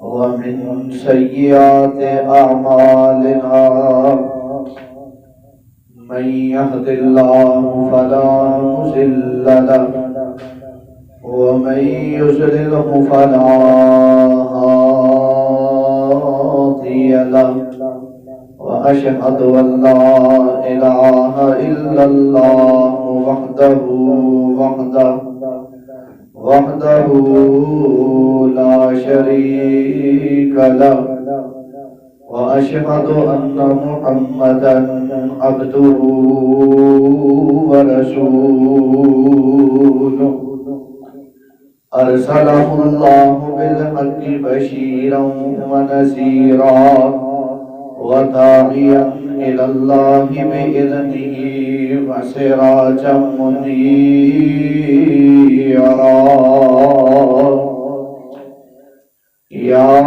ومن سيئات أعمالنا من يهد الله فلا مضل له ومن يضلله فلا هادي له وأشهد أن لا إله إلا الله وحده لا شريك له وأشهد أن محمدا عبده ورسوله أرسله الله بالحق بشيرا ونذيرا وداعيا إلى الله بإذنه وسراجا منيرا يا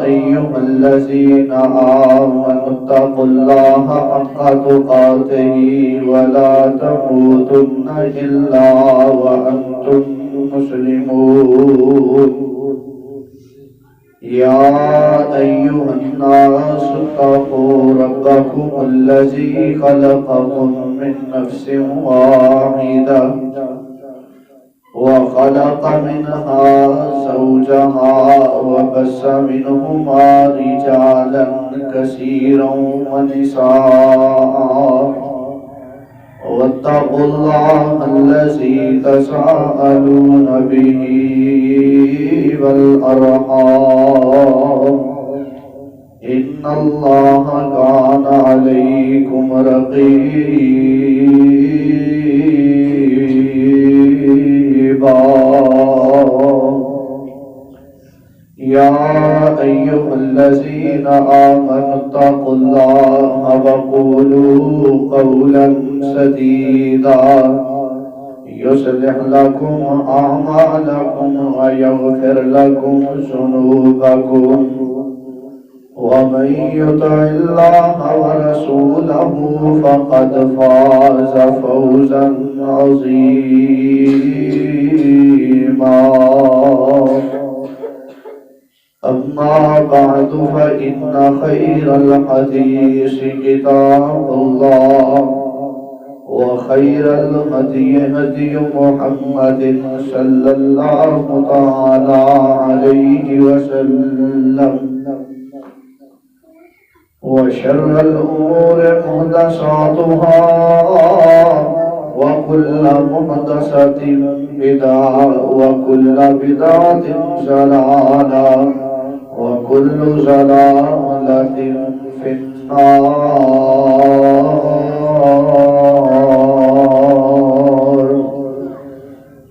أيها الذين آمنوا اتقوا الله حق تقاته ولا تموتن إلا وأنتم مسلمون يا أيها الناس اتقوا ربكم الذي خلقكم من نفس واحدة وخلق منها زوجها وبث منهما رجالا كثيرا ونساء واتقوا الله الذي تساءلون به والأرحام إن الله كان عليكم رقيبا يا أيها الذين آمنوا اتقوا الله وقولوا قولا سديدا يصلح لكم أعمالكم ويغفر لكم ذنوبكم ومن يطع الله ورسوله فقد فاز فوزا عظيما أما بعد فإن خير الحديث كتاب الله وخير الهدي هدي محمد صلى الله تعالى عليه وسلم وشر الأمور محدثاتها وكل محدثة بدعة وكل بدعة ضلالة وكل ضلالة في النار.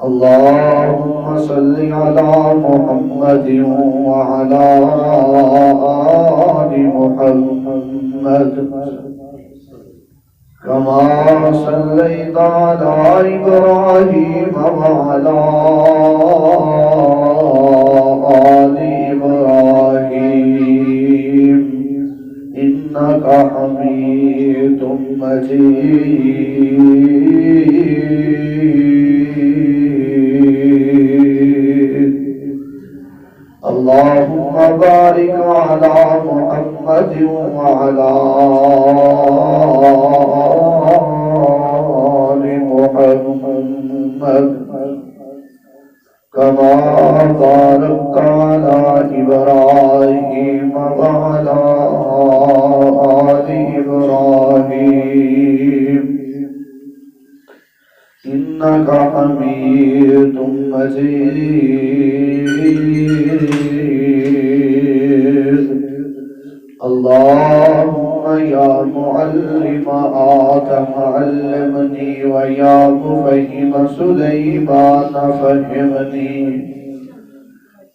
اللهم صل على محمد وعلى آل محمد كما صليت على إبراهيم وعلى آل إبراهيم إنك حميد مجيد. اللهم بارك على محمد وعلى آل محمد كما باركت على إبراهيم وعلى آل إبراهيم إنك حميد مجيد. اللهم يا معلم آدم علمني ويا مفهم سليمان فهمني.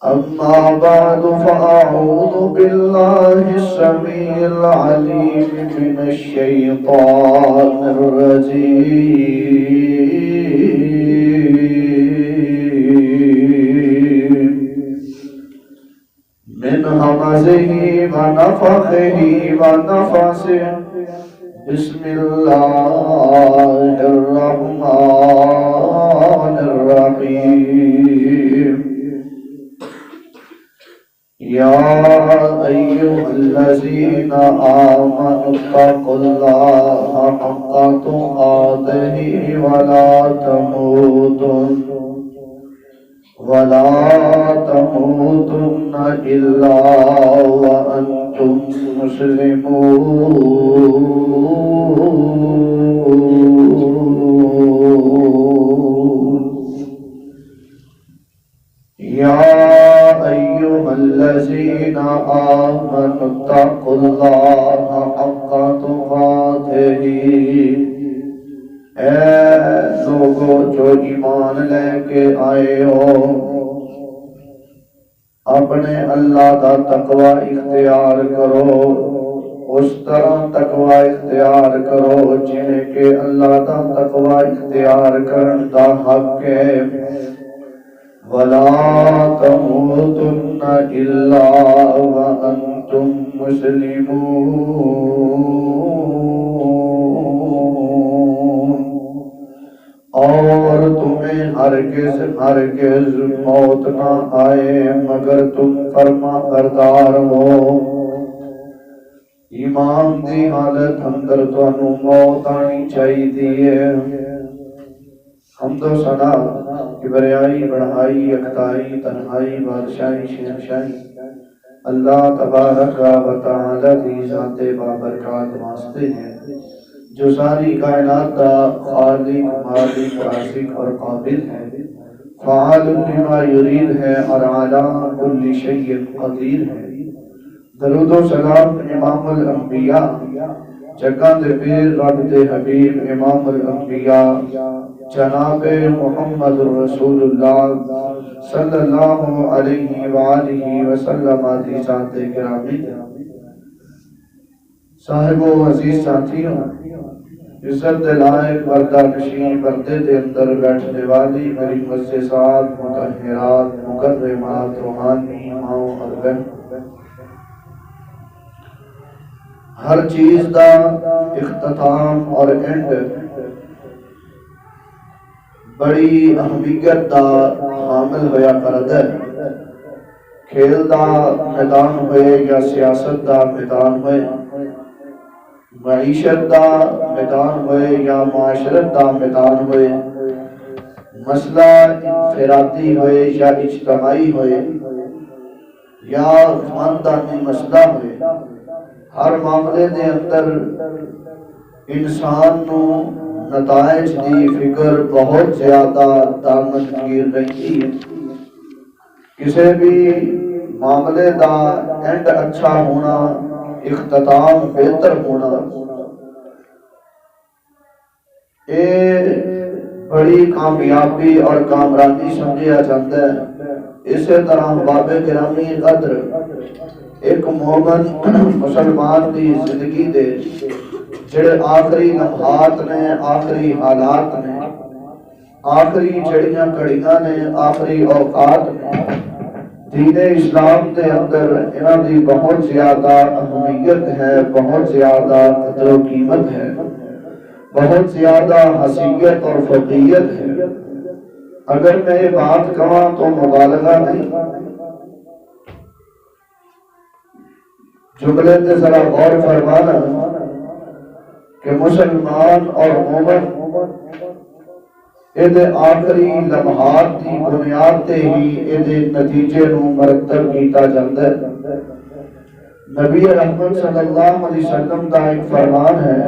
أما بعد فأعوذ بالله السميع العليم من الشيطان الرجيم من همزه ونفخه ونفسه. بسم الله الرحمن الرحيم. یا ایھا الذین آمنوا اتقوا اللہ حق تقاتہ ولا تموتن الا وانتم مسلمون یا ایھا الذین آمنوا اتقوا اللہ حق تقاتہ، اے لوگو جو ایمان لے کے آئے ہو، اپنے اللہ کا تقوی اختیار کرو، اس طرح تقوی اختیار کرو جنہیں کہ اللہ کا تقوی اختیار کرن دا حق ہے۔ وَلَا تَمُوتُنَّ إِلَّا وَأَنْتُمْ مُسْلِمُونَ، اور تمہیں ہرگز موت نہ آئے مگر تم فرما بردار ہو۔ ایمان دی حالت اندر تانوں موت آنی چاہیے۔ حمد و ثنا، کبریائی، بڑھائی، یکتائی، تنہائی، بادشاہی، شہنشاہی اللہ تبارک و تعالی دی ذات بابرکات واسطے ہیں، جو ساری کائنات کا خالق، مالک، رازق اور قابل ہے، فعال لما یرید ہے اور علی کل شیء قدیر ہے۔ درود و سلام امام الانبیاء، جگہ دے پیر رب دے حبیب امام الانبیاء جناب محمد رسول اللہ صلی اللہ علیہ وآلہ وسلم دی ذات گرامی، صاحب و عزیز ساتھیوں، عزت دلائق پردہ نشین پردے دے اندر بیٹھنے والی میری معززات، مطہرات، مکرمات، روحانی ماؤں اور بہن، ہر چیز دا اختتام اور اینڈ بڑی اہمیت دا حامل ہویا کرد ہے۔ کھیل دا میدان ہوئے یا سیاست دا میدان ہوئے، معیشت دا میدان ہوئے یا معاشرت دا میدان ہوئے، مسئلہ انفرادی ہوئے یا اجتماعی ہوئے یا خاندانی مسئلہ ہوئے، ہر معاملے دے اندر انسان نو نتائج دی فکر بہت زیادہ دامنگیر رہتی ہے۔ کسی بھی معاملے دا اینڈ اچھا ہونا، اختتام بہتر ہونا، یہ بڑی کامیابی اور کامرانی سمجھا جاتا ہے۔ اسی طرح باب گرامی قدر ایک مومن مسلمان دی زندگی دے جڑے آخری لمحات نے، آخری حالات نے، آخری جڑیاں کڑیاں نے، آخری اوقات نے، دین اسلام دے اندر انہاں دی بہت زیادہ اہمیت ہے، بہت زیادہ قدر و قیمت ہے، بہت زیادہ حیثیت اور فضیلت ہے۔ اگر میں یہ بات کہاں تو مبالغہ نہیں، جملے تے ذرا غور فرمانا کہ مسلمان اور مومن یہ آخری لمحات کی بنیاد تے ہی یہ نتیجے نو مرتب کیتا جاتا ہے۔ نبی رحمت صلی اللہ علیہ وسلم کا ایک فرمان ہے،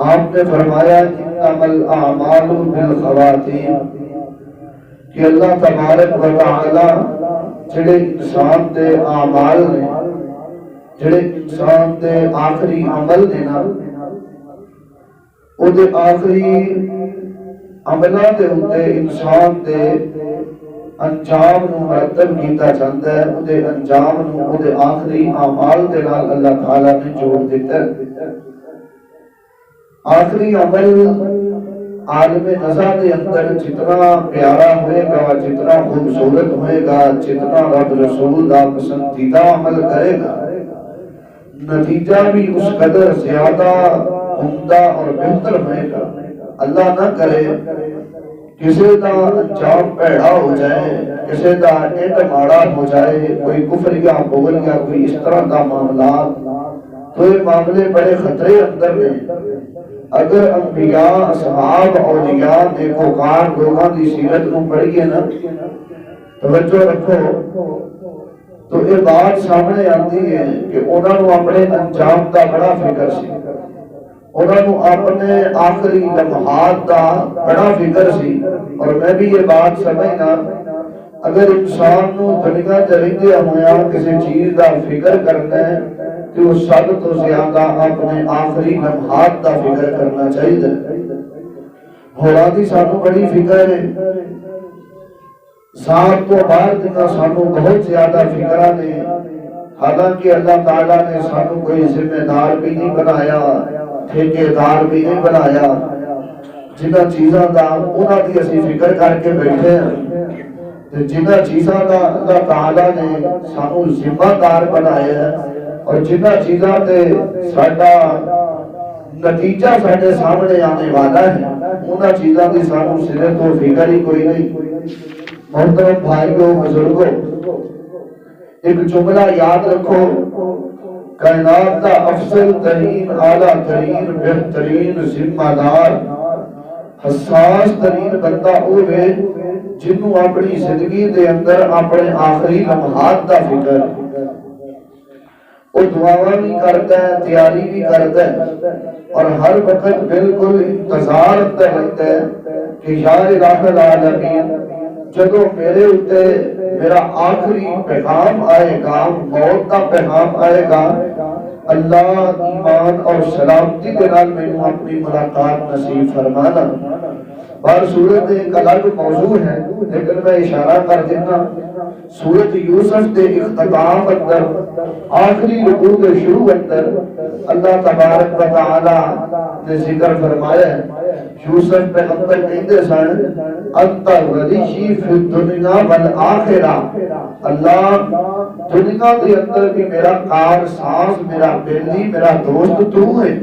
آپ نے فرمایا انما الاعمال بالخواتیم، کہ اللہ تبارک و تعالی جڑے انسان دے اعمال نے، جڑے انسان دے آخری عمل نے نا، او دے آخری عملہ دے ہوتے انسان دے انجام نو مرتب کیتا جاتا ہے، او دے انجام نو او دے آخری اعمال دے نال اللہ تعالیٰ نے جوڑ دیتا ہے۔ آخری عمل عالم نظر دے اندر جتنا پیارا ہوئے گا، جتنا خوبصورت ہوئے گا، جتنا رب رسول دا پسندیدہ عمل کرے گا، نتیجہ بھی اس قدر زیادہ عمدہ اور بہتر ہوئے گا۔ اللہ نہ کرے کسی دا انجام پیڑا ہو جائے، کسی دا اینڈ ماڑا ہو جائے، کوئی کفر یا بغل یا کوئی اس طرح دا معاملات، تو یہ معاملے بڑے خطرے اندر میں۔ اگر انبیاء، اصحاب، اولیاء، نیکوکار لوگاں دی سیرت نو پڑھیے نا، توجہ رکھو، تو یہ بات سامنے آتی ہے کہ انہاں نو اپنے انجام دا بڑا فکر سی، انہاں نو اپنے آخری لمحات دا بڑا فکر سی۔ اور میں بھی یہ بات سمجھنا، اگر انسان نو دنیا تے رہندے ہویا کسی چیز دا فکر کرنا ہے تو وہ سب تو زیادہ اپنے آخری لمحات دا فکر کرنا چاہیے۔ ہوراں دی سانو بڑی فکر ہے، ذات تو باہر دینا سانو بہت زیادہ فکرہ نے، حالانکہ اللہ تعالیٰ نے سانو کوئی ذمہ دار بھی نہیں بنایا، ٹھیکیدار بھی نہیں بنایا۔ جنہ چیزاں دا انہاں دی اسی فکر کر کے بیٹھے ہیں، جنہ چیزاں دا اللہ تعالیٰ نے سانو ذمہ دار بنایا ہے، اور جنہ چیزاں تے ساڈا نتیجہ ساڈے سامنے آنے والا ہے، انہاں چیزاں دی سانو سرے تو فکر ہی کوئی نہیں۔ محترم بھائیوں، بزرگوں، ایک جملہ یاد رکھو، کائنات کا افضل ترین، اعلیٰ ترین، بہترین ذمہ دار، حساس ترین بندہ ہوئے جنہوں اپنی زندگی دے اندر اپنے آخری لمحات دا فکر، وہ دعاواں بھی کرتا ہے، تیاری بھی کرتا ہے، اور ہر وقت بالکل انتظار رہتا ہے کہ یا الہ العالمین، جدو میرے اتے میرا آخری پیغام آئے گا، موت کا پیغام آئے گا، اللہ ایمان اور سلامتی کے نال میں اپنی ملاقات نصیب فرمانا۔ بار سورت ایک الگ موضوع ہے، لیکن میں اشارہ کر دینا، سورت یوسف دے اختتام اندر، آخری رکوع کے شروع اندر اللہ تبارک و تعالی نے ذکر فرمایا ہے، یوسف پیغمبر کہندے سن، انت ولی فی الدنیا والآخرہ، اللہ دنیا کے اندر بھی میرا کار ساز، میرا بیلی، میرا دوست تو ہے،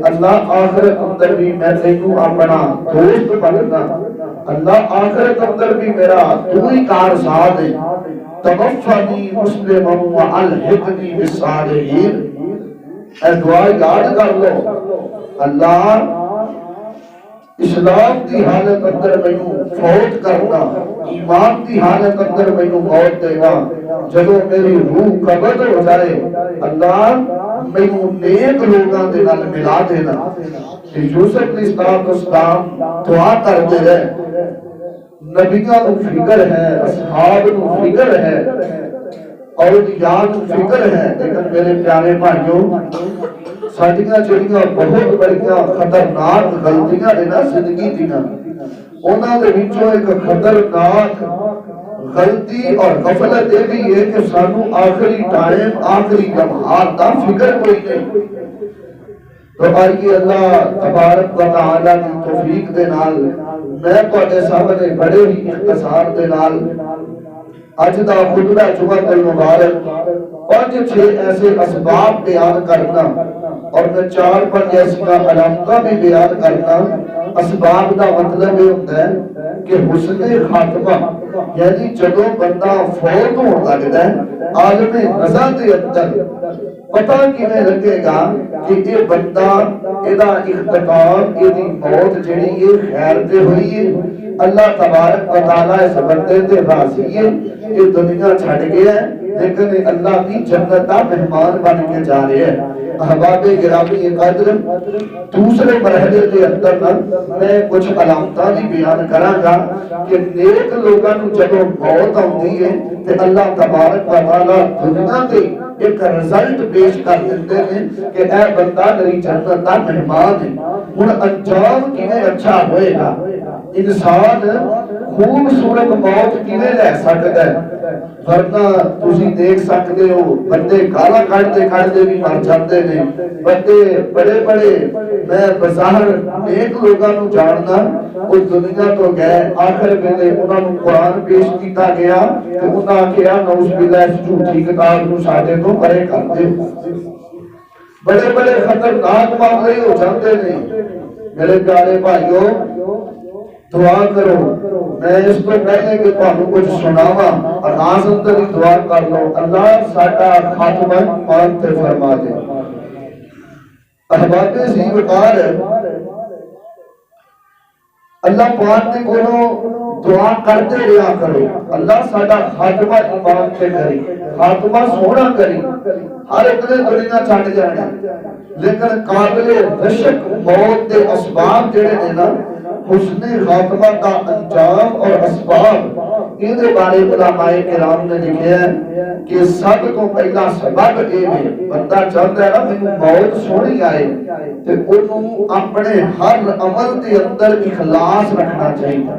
اللہ آخرت اندر بھی میں تینوں اپنا دوست بننا، اللہ آخرت اندر بھی میرا تو ہی کار ساز ہے، توفنی مسلما والحقنی بالصالحین۔ اے دعا یاد کر لو، اللہ اسلام کی حالت اندر مینوں فوت کرنا، ایمان کی حالت اندر مینوں موت دینا، جدو میری روح قبض ہو جائے اللہ مینوں نیک لوگاں دے نال ملا دینا۔ کہ یوسف علیہ السلام دعا کرتے رہے، نبیوں کو فکر ہے، اصحاب کو فکر ہے، اولیاء کو فکر ہے، لیکن میرے پیارے بھائیوں، ساڈیاں جڑیاں بہت بڑیاں خطرناک غلطیاں نے نا زندگی دیاں، انہاں دے وچوں ایک خطرناک غلطی اور غفلت یہ بھی ہے کہ سانو آخری ٹائم، آخری لمحات دا فکر کوئی نہیں۔ تو آئیے اللہ تبارک و تعالی کی توفیق دے نال میں تواڈے سامنے بڑے ہی اختصار دے نال اج دا خطبہ جمعہ المبارک 5-6 ایسے اسباب بیان کرنا، اور میں 4-5 ایسی علامتیں بھی بیان کرنا۔ اسباب دا مطلب یہ ہوتا ہے کہ حسن خاتمہ، یعنی جدو بندہ فوت ہوتا لگتا ہے عالم رضا دے اندر پتہ کیویں لگے گا کہ یہ بندہ ایدا اختتام، ایدی موت جڑی ہے خیر دے ہوئی ہے، اللہ تبارک و تعالی اس بندے تے راضی ہے، یہ دنیا چھڑ گیا ہے لیکن اللہ کی جنت کا مہمان بن کے جا رہے ہیں۔ احباب گرامی قدر، دوسرے مرحلے کے اندر میں کچھ علامتاں بھی بیان کراں گا کہ نیک لوگاں نوں جدوں موت آندی ہے تے اللہ تبارک و تعالی دنیا تے ایک رزلٹ پیش کر دیتے ہیں کہ اے بندہ میری جنت کا مہمان ہے۔ ہن انجام کیویں اچھا ہوئے گا، انسان خوبصورت موت کیویں لے سکتا ہے، ورنہ تسی دیکھ سکتے ہو بندے گالاں کڈتے بھی مر جاندے نے، بندے بڑے بڑے، میں بظاہر نیک لوگاں نوں جاننا، وہ دنیا تو گئے، آخر ویلے انہاں نوں قرآن پیش کیتا گیا کہ انہاں آکھیا نعوذ باللہ اس جھوٹی کتاب نوں ساڈے تو پرے کر دے۔ بڑے بڑے خطرناک معاملے ہو جاندے نے۔ میرے پیارے بھائیو، دعا کرو. میں اس کو پہلے کہ تھانوں کچھ سناواں آغاز اندر ہی دعا کر لو. اللہ ساڈا خاتمہ ایمان تے فرما دے. احباب ذی وقار اللہ پاک نے کولوں دعا کرتے رہا کرو. اللہ ساڈا خاتمہ ایمان تے کری، خاتمہ سونا کری. ہر ایک نے دنیا چھڈ جانا لیکن قابل رشک موت دے اسباب جڑے نے نا حسن خاتمہ کا انجام اور اسباب ان دے بارے علماء کرام نے لکھا ہے کہ سب تو پہلا سبب یہ ہے بندہ چاہتا ہے نا مینوں موت سونی آئے تے انہوں اپنے ہر عمل دے اندر اخلاص رکھنا چاہیے.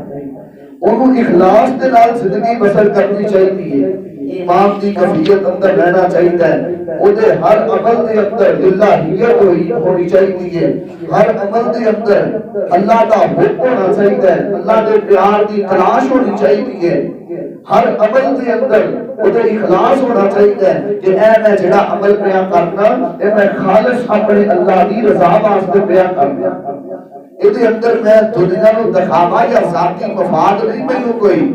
انہوں اخلاص دے نال زندگی بسر کرنی چاہیے. ایمان دی کیفیت اندر رہنا چاہیے. او دے ہر عمل دے اندر للہیت ہونی چاہیے. ہر عمل دے اندر اللہ دا حکم ہونا چاہیے. اللہ دے پیار دی تلاش ہونی چاہیے. ہر عمل دے اندر او دے اخلاص ہونا چاہیے کہ اے میں جڑا عمل پیا کرنا اے میں خالص اپنے اللہ دی رضا واسطے پیا کرنا. یہ اندر میں دنیا نو دکھاوا یا ذاتی مفاد نہیں مینوں کوئی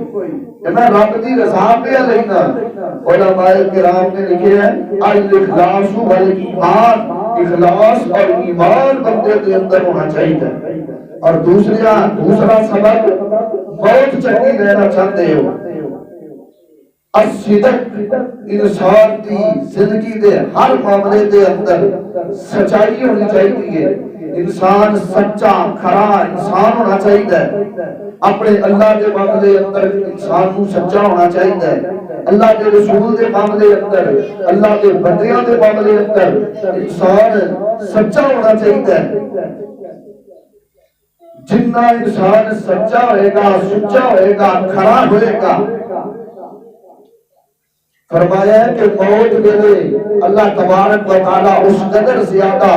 کہ میں رب دی رضا پہ لینا. علماء کرام نے لکھے ہیں الاخلاص والایمان، اخلاص اور ایمان بندے کے اندر ہونا چاہیے. اور دوسرا سبب بہت چنگی رہنا چاہتے ہو الصدق. انسان دی زندگی دے ہر معاملے دے اندر سچائی ہونی چاہیے. انسان سچا کھرا انسان ہونا چاہیے. اپنے اللہ کے معاملے اندر انسان کو سچا ہونا چاہیے. اللہ کے رسول کے معاملے اندر، اللہ کے بندیاں کے معاملے اندر انسان سچا ہونا چاہیے. جنہ انسان سچا ہوئے گا، سچا ہوئے گا، کھرا ہوئے گا، فرمایا ہے کہ موت ویلے اللہ تبارک و تعالی اس قدر زیادہ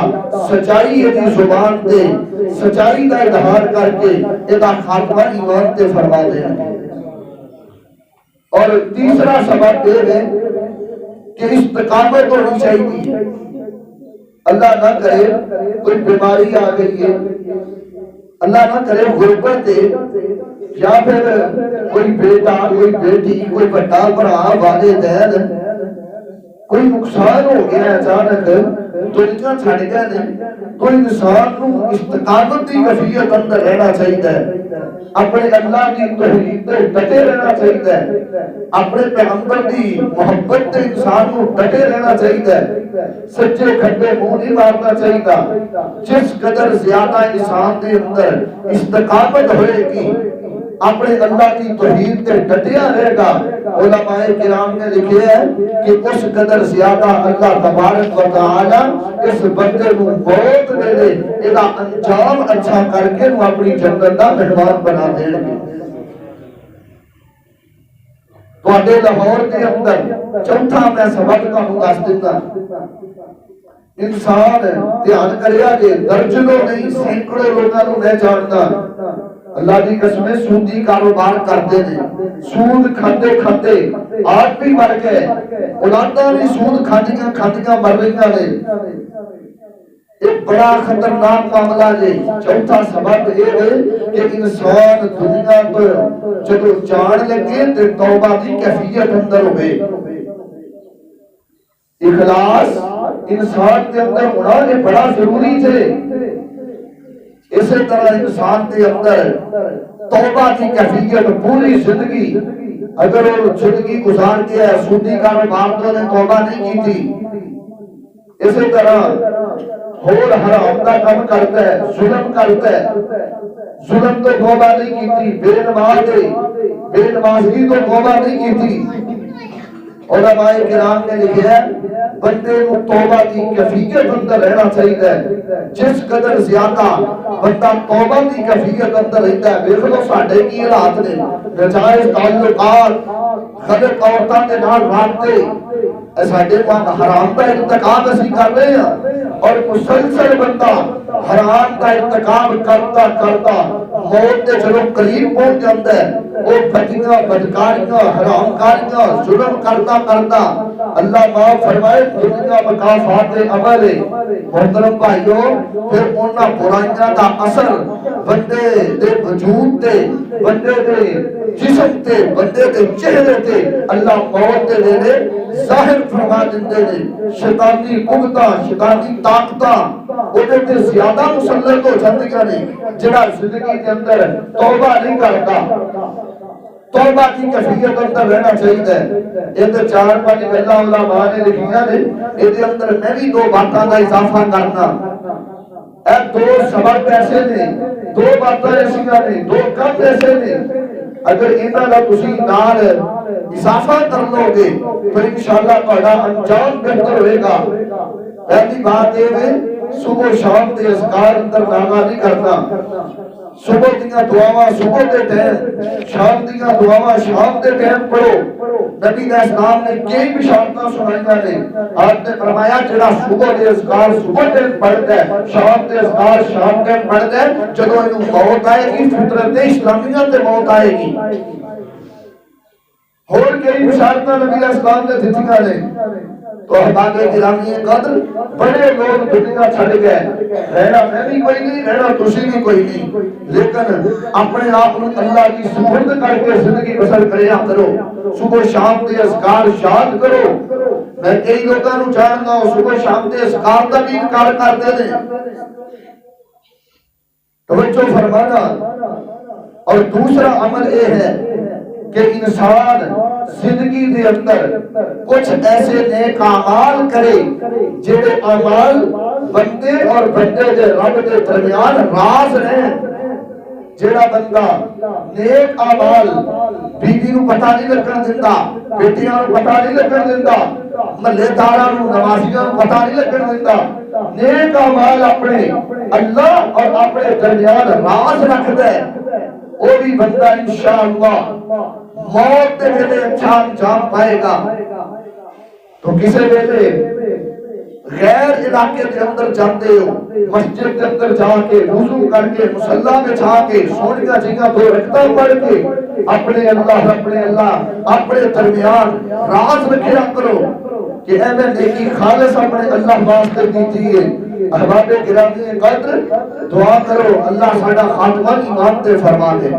سچائی دی زبان تے سچائی دا اظہار کر کے ادا خاتمہ ایمان تے فرما دے. اور تیسرا سبب یہ ہے کہ استقامت ہونی چاہیے. اللہ نہ کرے کوئی بیماری آ گئی ہے، اللہ نہ کرے غربت ہے، یا پھر کوئی بیٹا، کوئی بیٹی، کوئی بڑا بڑا والدین کوئی نقصان ہو گیا اچانک دنیا چھڑ گیا نہیں تو انسان کو استقامت کی کیفیت اندر رہنا چاہیے. اپنے اللہ کی توحید پہ ڈٹے رہنا چاہیے. اپنے پیغمبر کی محبت سے انسان کو ڈٹے رہنا چاہیے. سچے کھڈے منہ نہیں مارنا چاہیے. جس قدر زیادہ انسان کے اندر استقامت ہوئے گی، اپنے اللہ کی توحید پہ ڈٹیا رہے گا، علماء کرام نے لکھے ہیں کہ اس قدر زیادہ اللہ تبارک و تعالی اس بندے کو موت دے دے ادا انجام اچھا کر کے وہ اپنی جنت کا مہمان بنا دیں گے. تواڈے لاہور کے اندر چوتھا میں سبق تانوں دس دیتا. انسان دھیان کریا کہ درجنوں نہیں سینکڑوں لوگوں کو میں جانتا اللہ کی قسم سودی کاروبار کرتے ہیں، سود کھاتے کھاتے آپ بھی مر گئے، اولاداں بھی سود کھاندیاں مر رہی نے. ایک بڑا خطرناک معاملہ ہے. چوتھا سبب یہ ہے کہ انسان دنیا تو جب جان لگے تو توبہ کی کیفیت اندر ہوئے. اخلاص انسان کے اندر ہونا یہ بڑا ضروری ہے. اسی طرح انسان کے اندر توبہ کی کیفیت پوری زندگی اگر وہ زندگی گزار کے ہے سودی کاروبار تو نے توبہ نہیں کی تھی، اسی طرح اور حرام کا کام کرتا ہے، ظلم کرتا ہے، ظلم تو توبہ نہیں کی تھی، بے نمازی تو توبہ نہیں کی تھی. علماء کرام نے لکھا ہے بندے کو توبہ کی کیفیت اندر رہنا چاہیے. جس قدر زیادہ بندہ توبہ کی کیفیت اندر رہتا ہے، دیکھ لو ساڈے کی حالات نے، ناجائز تعلقات، غلط عورتوں کے نال رابطے، ساڈے حرام کا ارتکاب اسی کر رہے ہیں اور مسلسل بندہ حرام کا ارتکاب کرتا کرتا موت دے جدوں قریب پہنچ جاندا ہے وہ بدیاں بدکاریاں حرام کاریاں ظلم کرتا کرتا اللہ معاف فرمائے دنیا مکافات عمل محترم بھائیو پھر انہاں برائیاں دا اثر بندے دے وجود تے بندے دے جسم تے بندے دے چہرے تے اللہ موت دے ویلے ظاہر فرما دیندے نے شیطانی قوتاں شیطانی طاقتاں اودے تے زیادہ مسلط ہو جاندیاں نے جڑا زندگی دے اندر توبہ نہیں کرتا توبہ کی کیفیت اندر رہنا چاہیے یہ تو 4-5 گلاں علماء نے لکھیاں نے یہ اندر میں بھی 2 باتاں کا اضافہ کرنا اے 2 سبب ایسے نے 2 باتاں ایسیاں نے 2 کم ایسے نے اگر انہاں دا تسی نال اضافہ کر لو گے تو انشاءاللہ تہاڈا انجام بہتر ہوئے گا پہلی بات یہ ہے صبح شام دے اذکار اندر ناغا نہیں کرنا صبح دیاں دعاواں صبح دے ٹائم شام دیاں دعاواں شام دے ٹائم پڑھو نبی علیہ السلام نے کئی بشارتاں سنائیاں نے آپ نے فرمایا جڑا صبح دے اذکار صبح ٹائم پڑھتا ہے شام دے اذکار شام ٹائم پڑھتا ہے جدوں اینوں موت آئے گی فطرت اسلامیہ تے موت آئے گی اور کئی بشارتاں نبی علیہ السلام نے دتیاں نے تو احباب گرامی قدر بڑے لوگ دنیا چھڑ گئے رہنا میں بھی کوئی نہیں رہنا تسی بھی کوئی نہیں لیکن اپنے آپ کو اللہ کی سپرد کر کے زندگی بسر کریا کرو صبح شام دے اذکار یاد کرو میں کئی لوگاں نوں جاندا ہوں صبح شام دے اذکار دا بھی انکار کرتے ہیں توجہ فرمانا اور دوسرا عمل یہ ہے کہ انسان زندگی دے اندر کچھ ایسے نیک اعمال کرے جڑے اعمال بندے اور بندے دے رب دے درمیان راز رہیں جڑا بندہ نیک اعمال بیوی نوں پتہ نہیں لگن دیندا بیٹیاں نوں پتہ نہیں لگن دیندا محلے داراں نوں نوازیاں نوں پتہ نہیں لگن دیندا نیک اعمال اپنے اللہ اور اپنے درمیان راز رکھدا ہے وہ بھی بندہ انشاءاللہ موت دے ویلے اچھا انجام پائے گا تو کسے ویلے غیر علاقے دے اندر جاتے ہو مسجد کے اندر جا کے وضو کر کے مصلی میں جا کے سونیاں جگہ 2 رکعتاں پڑھ کے اپنے اللہ اپنے درمیان راز رکھیا کرو کہ اے میں نیکی خالص اپنے اللہ واسطے کیتی ہے احباب گرامی قدر دعا کرو اللہ ساڈا خاتمہ ایمان تے فرما دے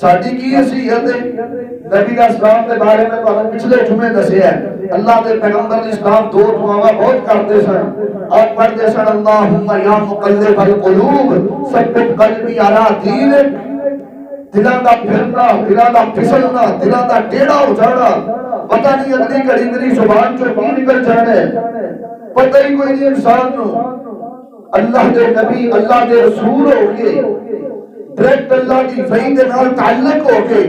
ساڈی کی حیثیت ہے نبی علیہ السلام کے بارے میں تو پچھلے جمعے دسیا ہے اللہ کے پیغمبر اسلام 2 دعاواں بہت کرتے سن اور پڑھتے سن اللہم یا مقلب القلوب ثبت قلبی علی دینک دلاں دا پھرنا دلاں دا پھسلنا دلاں دا ٹیڑھا ہو جانا پتہ نہیں اگلی گھڑی میری زبان چوں کی نکل جانا ہے پتہ ہی کوئی نہیں انسان نو اللہ دے نبی اللہ دے رسول ہو کے ڈائریکٹ اللہ کی وحی دے نال تعلق ہو کے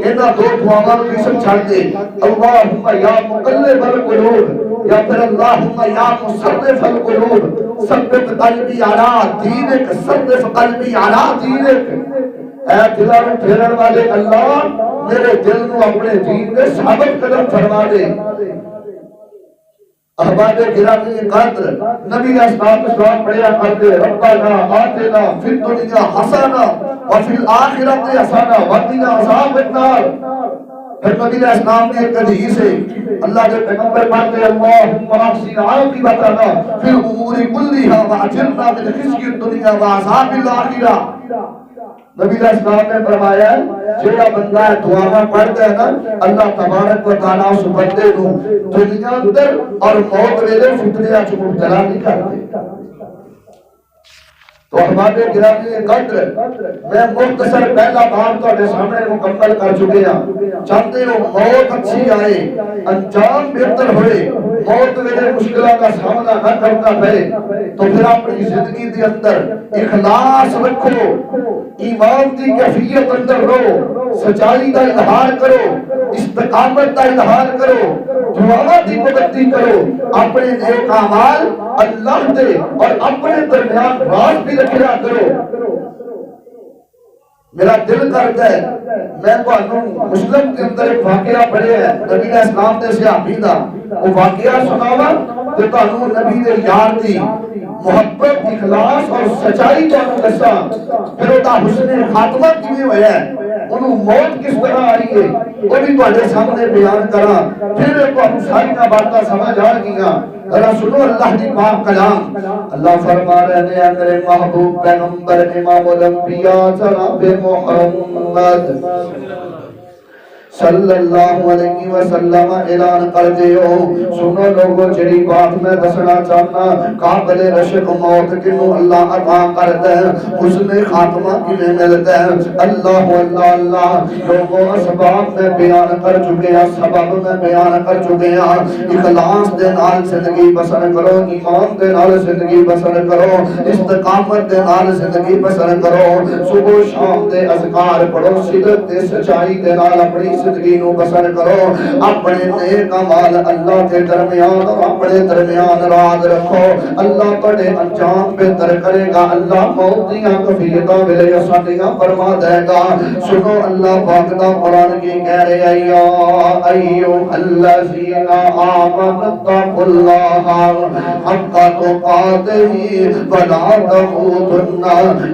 انہاں 2 دعاواں نوں اسم چھڑ دے اللہم یا مقلب القلوب یا پھر اللہم یا مصرف القلوب ثبت قلبی علی دینک صرف قلبی علی دینک اے دلاں نوں پھیرن والے اللہ میرے دل نوں اپنے دین دے ثابت قدم فرما دے احباب گرامی قدر نبی علیہ السلام پڑھیا کرتے ربنا آتنا فی الدنیا حسنہ وفی الآخرۃ حسنہ وقنا عذاب النار پھر نبی علیہ السلام نے ایک حدیث ہے اللہ کے پیغمبر پڑھتے اللہم احسن عاقبتنا فی الامور کلھا واجرنا من خزي الدنیا وعذاب الآخرہ نبی علیہ السلام نے فرمایا جڑا بندہ دعاواں پڑھتا ہے نا اللہ تبارک و تعالی اس بندے کو دنیا اندر اور موت ویلے فتنے وچ مبتلا نہیں کرتے تو ہمارے گرامی قدر میں مختصر پہلا باب تہاڈے سامنے مکمل کر چکے ہاں چاہتے ہو موت اچھی آئے انجام بہتر ہوئے موت ویلے مشکلوں کا سامنا نہ کرنا پڑے تو پھر اپنی زندگی دے اندر اخلاص رکھو ایمان دی کیفیت اندر رہو سچائی کا اظہار کرو استقامت کا اظہار کرو دعاواں دی پابندی کرو اپنے نیک اعمال اللہ دے اور اپنے درمیان راز بھی رکھیا کرو میرا دل کرتا ہے میں تانوں مسلم کے اندر ایک واقعہ پڑھیا ہے نبی علیہ السلام دے صحابی دا وہ واقعہ سناواں تے تانوں نبی دے یار دی محبت اخلاص اور سچائی تانوں دساں پھر اودا حسن خاتمہ کیویں ہویا ہے انہوں موت کس طرح آئی ہے وہ بھی تواڈے سامنے بیان کراں پھر تانوں ساری باتاں سمجھ آ گیاں ذرا سنو اللہ دی پاک کلام اللہ فرما رہے ہیں میرے محبوب پیغمبر امام الانبیاء جناب محمد صلی اللہ علیہ وسلم اعلان کر دیو سنو لوگو جڑی بات میں دسنا چاہنا قابل رشک موت کنو اللہ عطا کرتا ہے حسن خاتمہ کنے ملتا ہے اللہ اللہ اللہ لوگو اسباب میں بیان کر چکے ہیں سبب میں بیان کر چکے ہیں اخلاص دے نال زندگی بسر کرو ایمان دے نال زندگی بسر کرو استقامت دے نال زندگی بسر کرو صبح شام دے اذکار پڑھو صدق دے سچائی دے نال اپنی زندگی نو بسر کرو اپنے نیک اعمال اللہ کے درمیان اور اپنے درمیان راز رکھو اللہ تہاڈے انجام بہتر کرے گا اللہ موت دیاں کفیلتاں ویلے ساڈیاں فرما دے گا سنو اللہ پاک دا قرآن کی کہہ رہے یا ایھا الذین آمنوا اتقوا اللہ حق تقاتہ ولا تموتن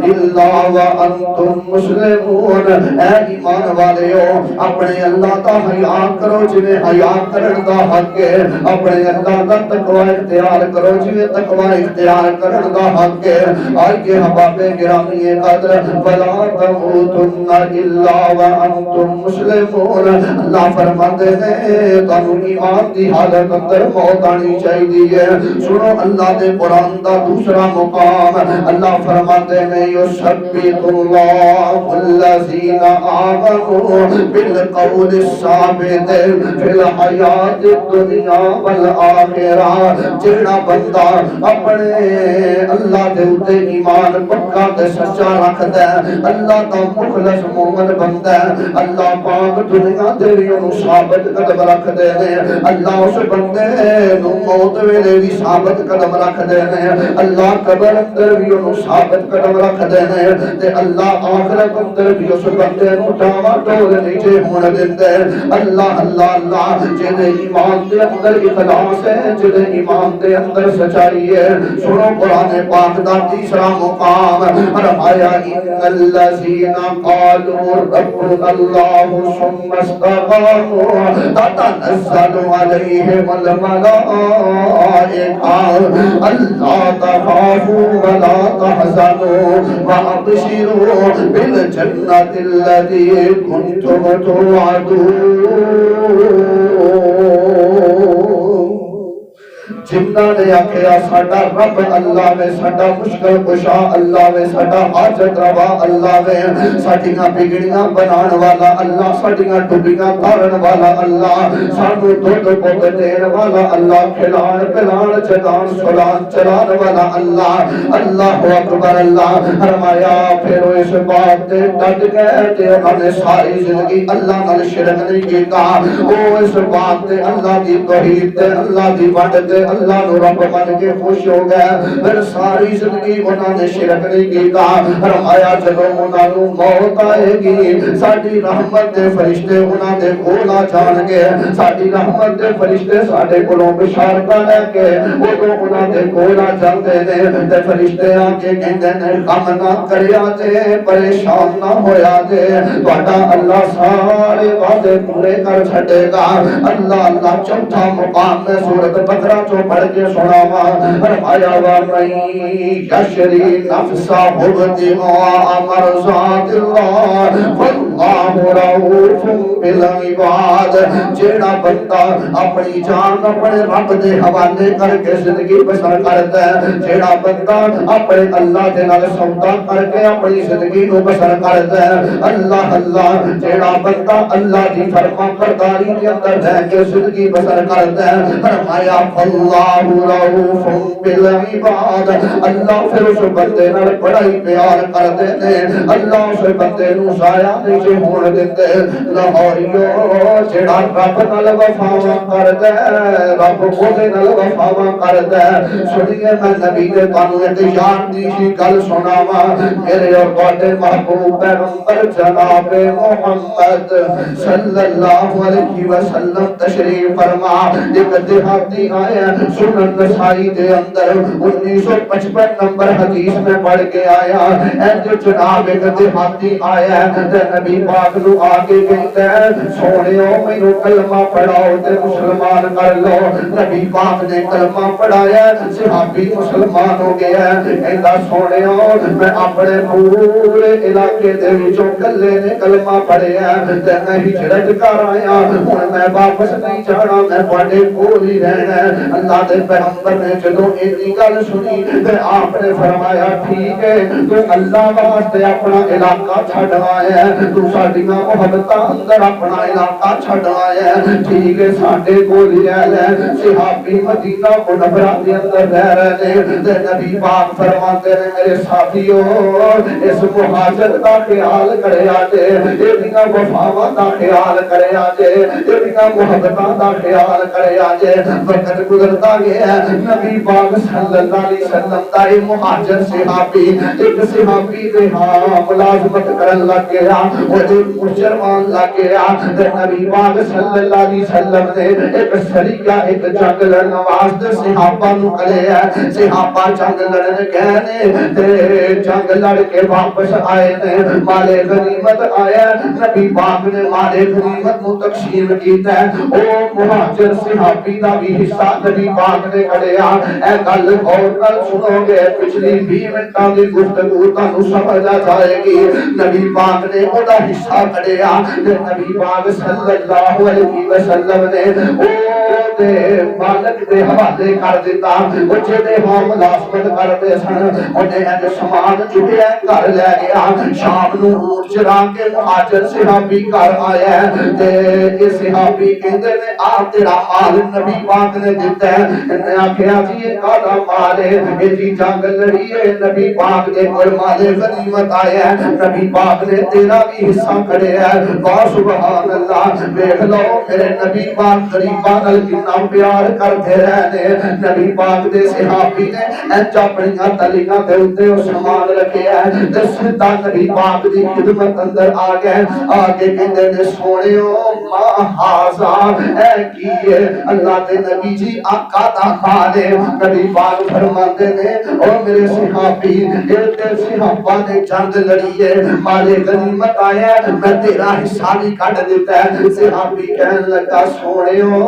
الا وانتم مسلمون اے ایمان والےو اپنے اللہ کا حیا کرو جویں حیا کرن دا حق ہے اپنے اللہ کا تقوی اختیار کرو جویں تقوی اختیار کرن دا حق ہے آئیے احباب گرامی قدر ولا تموتن الا وانتم مسلمون اللہ فرماتے ہیں تانوں ایمان دی حالت اندر موت آنی چاہیے سنو اللہ دے قرآن دا دوسرا مقام اللہ فرماتے ہیں یثبت اللہ الذین آمنوا بالقول الثابت فی الحیات الدنیا والآخرہ جڑا بندہ اپنے اللہ دے اوتے ایمان پکا تے سچا رکھدا ہے اللہ دا مخلص مومن بندا ہے اللہ پاک دنیا دے وی اونوں ثابت قدم رکھدے نے اللہ اس بندے نو موت ویلے وی ثابت قدم رکھدے نے اللہ قبر اندر وی اونوں ثابت قدم رکھدے نے تے اللہ آخرت اندر وی اس بندے نو ٹاوا ٹول نیچے ہون دیندا ہے اللہ اللہ اللہ جے ایمان دے اندر اخلاص ہے جے ایمان دے اندر سچائی ہے سنو قرآن پاک دا تیسرا مقام فرمایا ان الذین قالوا ربنا اللہ ثم استقاموا تتنزل علیہم الملائکہ الا تخافوا ولا تحزنوا وابشروا بالجنة التي كنتم توعدون جنہاں نے آکھیا ساڈا رب اللہ میں ساڈا مشکل کشا اللہ میں ساڈا حاجت روا اللہ میں ساڈیاں بگڑیاں بنان والا اللہ ساڈیاں ڈوبیاں تارن والا اللہ سانو دودھ پوت دین والا اللہ کھلان پلان جگان سلان چلان والا اللہ اللہ اکبر اللہ فرمایا پھر اس بات تے ڈٹ گئے تے انہوں نے ساری زندگی اللہ نال شرک نہیں کیتا او اس بات تے اللہ دی توحید تے اللہ دی وڈ تے اللہ نو رب بن کے خوش ہو گئے پھر ساری زندگی انہوں نے شرک نہیں کیتا فرمایا جب انہوں نو موت آئے گی ساڈی رحمت دے فرشتے انہوں دے کول آ جان گے ساڈی رحمت دے فرشتے ساڈے کولوں بشارتاں لے کے اودوں انہوں دے کول آ جاندے نے تے فرشتے آ کے کہندے نے غم نہ کریا جے پریشان نہ ہویا جے تہاڈا اللہ سارے وعدے پورے کر چھڈے گا اللہ اللہ چوتھا مقام میں سورۃ بقرہ پڑھ کے سناوا فرمایا وَمَن يَشْرِ نَفْسَهُ ابْتِغَاءَ مَرْضَاتِ اللَّهِ فَاللَّهُ رَءُوفٌ بِالْعِبَادِ جیڑا بندہ اپنی جان اپنے رب دے حوالے کر کے زندگی بسر کرتا ہے جیڑا بندہ اپنے اللہ دے نال سودا کر کے اپنی زندگی نو بسر کرتا ہے اللہ اللہ جیڑا بندہ اللہ دی فرما برداری دے اندر رہ کے زندگی بسر کرتا ہے فرمایا اللہ رؤوف بالعباد اللہ پھر اس بندے نال بڑا ہی پیار کردے نے اللہ اس بندے نو ضائع نہیں ہون دیندے لاہوریو جڑا رب نال وفا کردا ہے رب اودے نال وفا کردا ہے سنیے میں نبی دے تانوں ایک یار دی ہی گل سناواں میرے اور تواڈے محبوب پیغمبر جناب محمد صلی اللہ علیہ وسلم تشریف فرما ایک دیہاتی آیا سنن نسائی دے اندر 1955 نمبر حدیث میں پڑھ کے آیا اے جو جناب ایک دیہاتی آیا تے نبی پاک نو آگے کہتا ہے سونیو مینوں کلمہ پڑھاؤ تے مسلمان کر لو. نبی پاک نے کلمہ پڑھایا صحابی مسلمان ہو گیا. کہندا سونیو میں اپنے پورے علاقے دے وچوں کلے نے کلمہ پڑھیا تے میں ہجرت کر آیا ہن میں واپس نہیں جانا میں تواڈے کول ہی رہنا. اللہ دے پیغمبر نے جدوں اینی گل سنی تے آپ نے فرمایا ٹھیک ہے تو اللہ واسطے اپنا علاقہ چھڈ آیا ہے تو ساڈیاں محبتاں اندر اپنا علاقہ چھڈ آیا ہے ٹھیک ہے ساڈے کول ہی رہ لے. صحابی مدینہ منورہ دے اندر رہ رہے نے تے نبی پاک فرماتے نے میرے ساتھیو اس مہاجر دا خیال کریا جے ایدیاں وفاواں دا خیال کریا جے ایدیاں محبتاں دا خیال کریا جے. وقت گزرتا گیا نبی پاک صلی اللہ علیہ وسلم دا مہاجر صحابی ایک صحابی دے ہاں ملازمت کرن لگ گیا او ایک مسلمان لگ گیا تے نبی پاک صلی اللہ علیہ وسلم نے ایک سریہ ایک جنگ لڑن واسطے صحابہ نو کھلیا. صحابہ جنگ لڑن گئے نے تے جنگ لڑ کے واپس آئے نے مال غنیمت آیا نبی پاک نے مال غنیمت نو تقسیم کیتا ہے. او مہاجر صحابی دا بھی حصہ نبی پاک نے کھڑیا. اے گل غور نال سنو گے پچھلی 20 منٹاں دی گفتگو تانوں سمجھ آ جائے گی. نبی پاک نے او دا حصہ کھڑیا تے نبی پاک صلی اللہ علیہ وسلم نے او دے مالک دے حوالے کر دیتا. او جے ہاں ملازمت کردے سن اونے اے سامان چکیا گھر لے گیا. شام نو اونٹ چرا کے مہاجر صحابی گھر آیا تے اے صحابی کہندے نے آ تیرا مال نبی پاک نے دیتا ہے. انہیں آکھیا جی یہ کادا مال ہے یہ جی جنگ لڑی ہے نبی پاک دے کول مال غنیمت آیا ہے نبی پاک نے تیرا بھی حصہ کھڑیا ہے. واہ سبحان اللہ دیکھ لو میرے نبی پاک غریباں نال کتنا پیار کرتے رہے. نبی پاک دے صحابی نے انج اپنی تلیاں دے اوتے او سامان رکھیا ہے تے سیدھا نبی پاک دی خدمت اندر آ گئے. آگے کہندے نے سونیو ما ہاذا اے کی اللہ دے نبی جی آقا دا مال ہے. نبی پاک فرماندے نے او میرے صحابی تے صحابہ نے جنگ لڑی ہے مال غنیمت آیا میں تیرا حصہ بھی کٹ دیتا ہے. صحابی کہنے لگا سونیو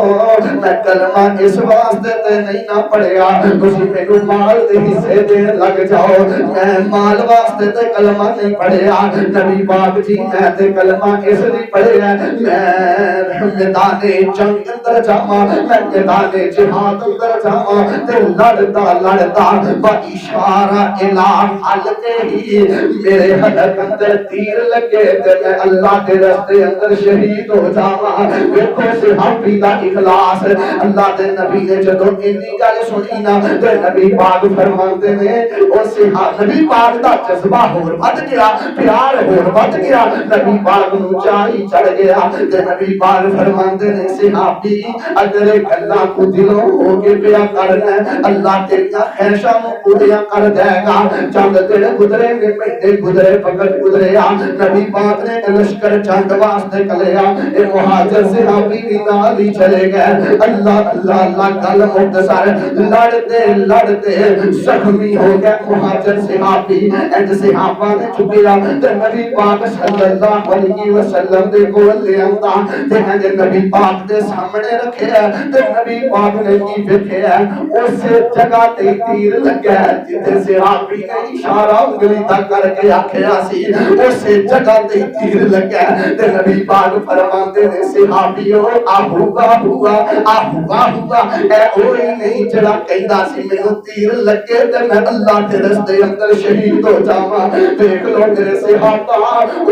میں کلمہ اس واسطے تے نہیں نہ پڑھیا تسی مینوں مال دے حصے دین لگ جاؤ میں مال واسطے تے کلمہ نہیں پڑھیا. نبی پاک جی میں تے کلمہ اس لیے پڑھیا میں میدان جنگ اندر جاواں میں میدان جہاد اندر جاواں تے لڑتا لڑتا با اشارہ الہ حلقے ہی میرے حلق اندر تیر لگے تے میں اللہ کے راستے اندر شہید ہو جاواں. دیکھو صحابی دا اخلاص. اللہ دے نبی نے جدوں اینی گل سنی نا تے نبی پاک فرماندے نے او صحابی نبی پاک دا جذبہ ہور ود گیا پیار ہور ود گیا نبی پاک نو چاہی چڑھ گیا تے نبی پاک فرماندے نے صحابی اگر گلاں کو دلوں ہو کے پیا کرنا اللہ تیریاں خواہشاں نو پورا کر دے گا. چند دن گزرے نے مہینے گزرے وقت گزریا نبی پاک نے لشکر جنگ واسطے کلیا اے مہاجر صحابی بھی نال ہی چلے گئے. اللہ اللہ اللہ گل مختصر لڑتے لڑتے زخمی ہو گئے مہاجر صحابی. انج صحابہ نے چکیا تے نبی پاک صلی اللہ علیہ وسلم دے کول لے آندا تے انج نبی پاک دے سامنے رکھیا تے نبی پاک نے کی ویکھیا اس جگہ تے تیر لگا جتے صحابی نے اشارہ انگلی تک کر کے آکھیا سی اس جگہ تے تیر لگا تے نبی پاک فرماندے نے صحابیو آہوا ہوا آہوا ہوا اے اوہی نہیں جڑا کہندا سی مینوں تیر لگے تے میں اللہ دے راستے اندر شہید ہو جاواں. دیکھ لو میرے صحابہ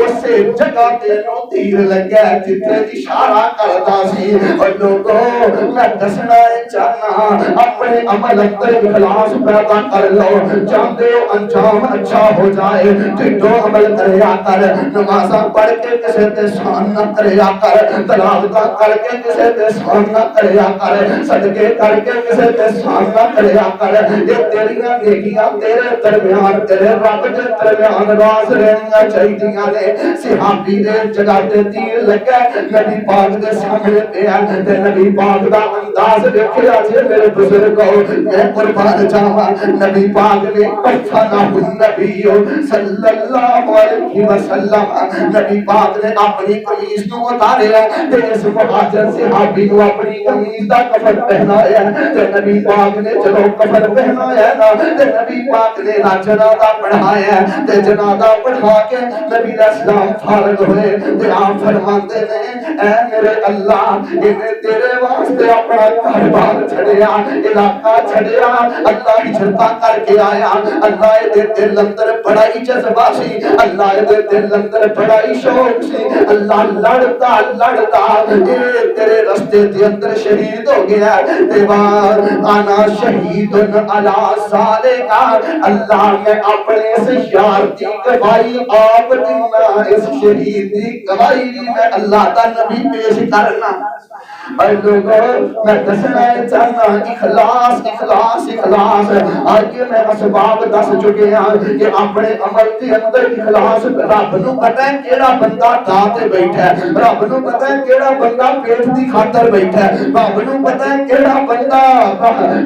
اس جگہ تے نو تیر لگا جتے اشارہ کردا سی. اور لوگوں میں دسنا چاہنا اپنے عمل اندر اخلاص پیدا کر لو چاہتے ہو انجام اچھا ہو جائے ٹھڈو عمل کریا کر نمازاں پڑھ کے کسے تے سان نہ کریا کر تلاوتاں کر کے کسے تے سان نہ کریا کر صدقے کر کے کسے تے سامنا کریا کر یہ تیریاں نیکیاں تیرے درمیان تیرے رب دے درمیان راز رہنیاں چاہیدیاں نے صحابی دے جگہ تے تیر لگا نبی پاک دے سامنے پیا تے نبی پاک دا انداز دیکھیا جے میرے بزرگو میں قربان جاواں نبی پاک نے کفنا النبی صلی اللہ علیہ وسلم نبی پاک نے اپنی قمیص نو اتاریا تے اس مہاجر صحابی نو اپنی قمیص دا کفن پہنایا تے نبی پاک نے جدوں کفن پہنایا نا تے نبی پاک نے جنازہ پڑھایا تے جنازہ پڑھا کے نبی علیہ السلام فارغ ہوئے تے آپ فرماتے ہیں اے میرے اللہ انہیں تیرے واسطے اپنا گھر چھڑیا علاقہ چھڑیا اللہ ہجرتا کر کے آیا اللہ دے دل اندر بڑائی جذبہ سی اللہ دے دل اندر بڑائی شوق سی اللہ لڑتا لڑتا تیرے رستے دے اندر شہید ہو گیا دیوار آنا شہید علی ذالکا اللہ میں اپنے اس یار دی گواہی آپ دینا اس شہید دی گواہی میں اللہ تا نبی پیش کرنا اور لوگوں میں دسنا چاہنا اخلاص اخلاص اخلاص آج میں اسباب دس چکے ہیں کہ اپنے عمل کے اندر اخلاص رب نو پتہ ہے کیڑا بندہ تا تے بیٹھا ہے رب نو پتہ ہے کیڑا بندہ پیٹ دی خاطر بیٹھا ہے رب نو پتہ ہے کیڑا بندہ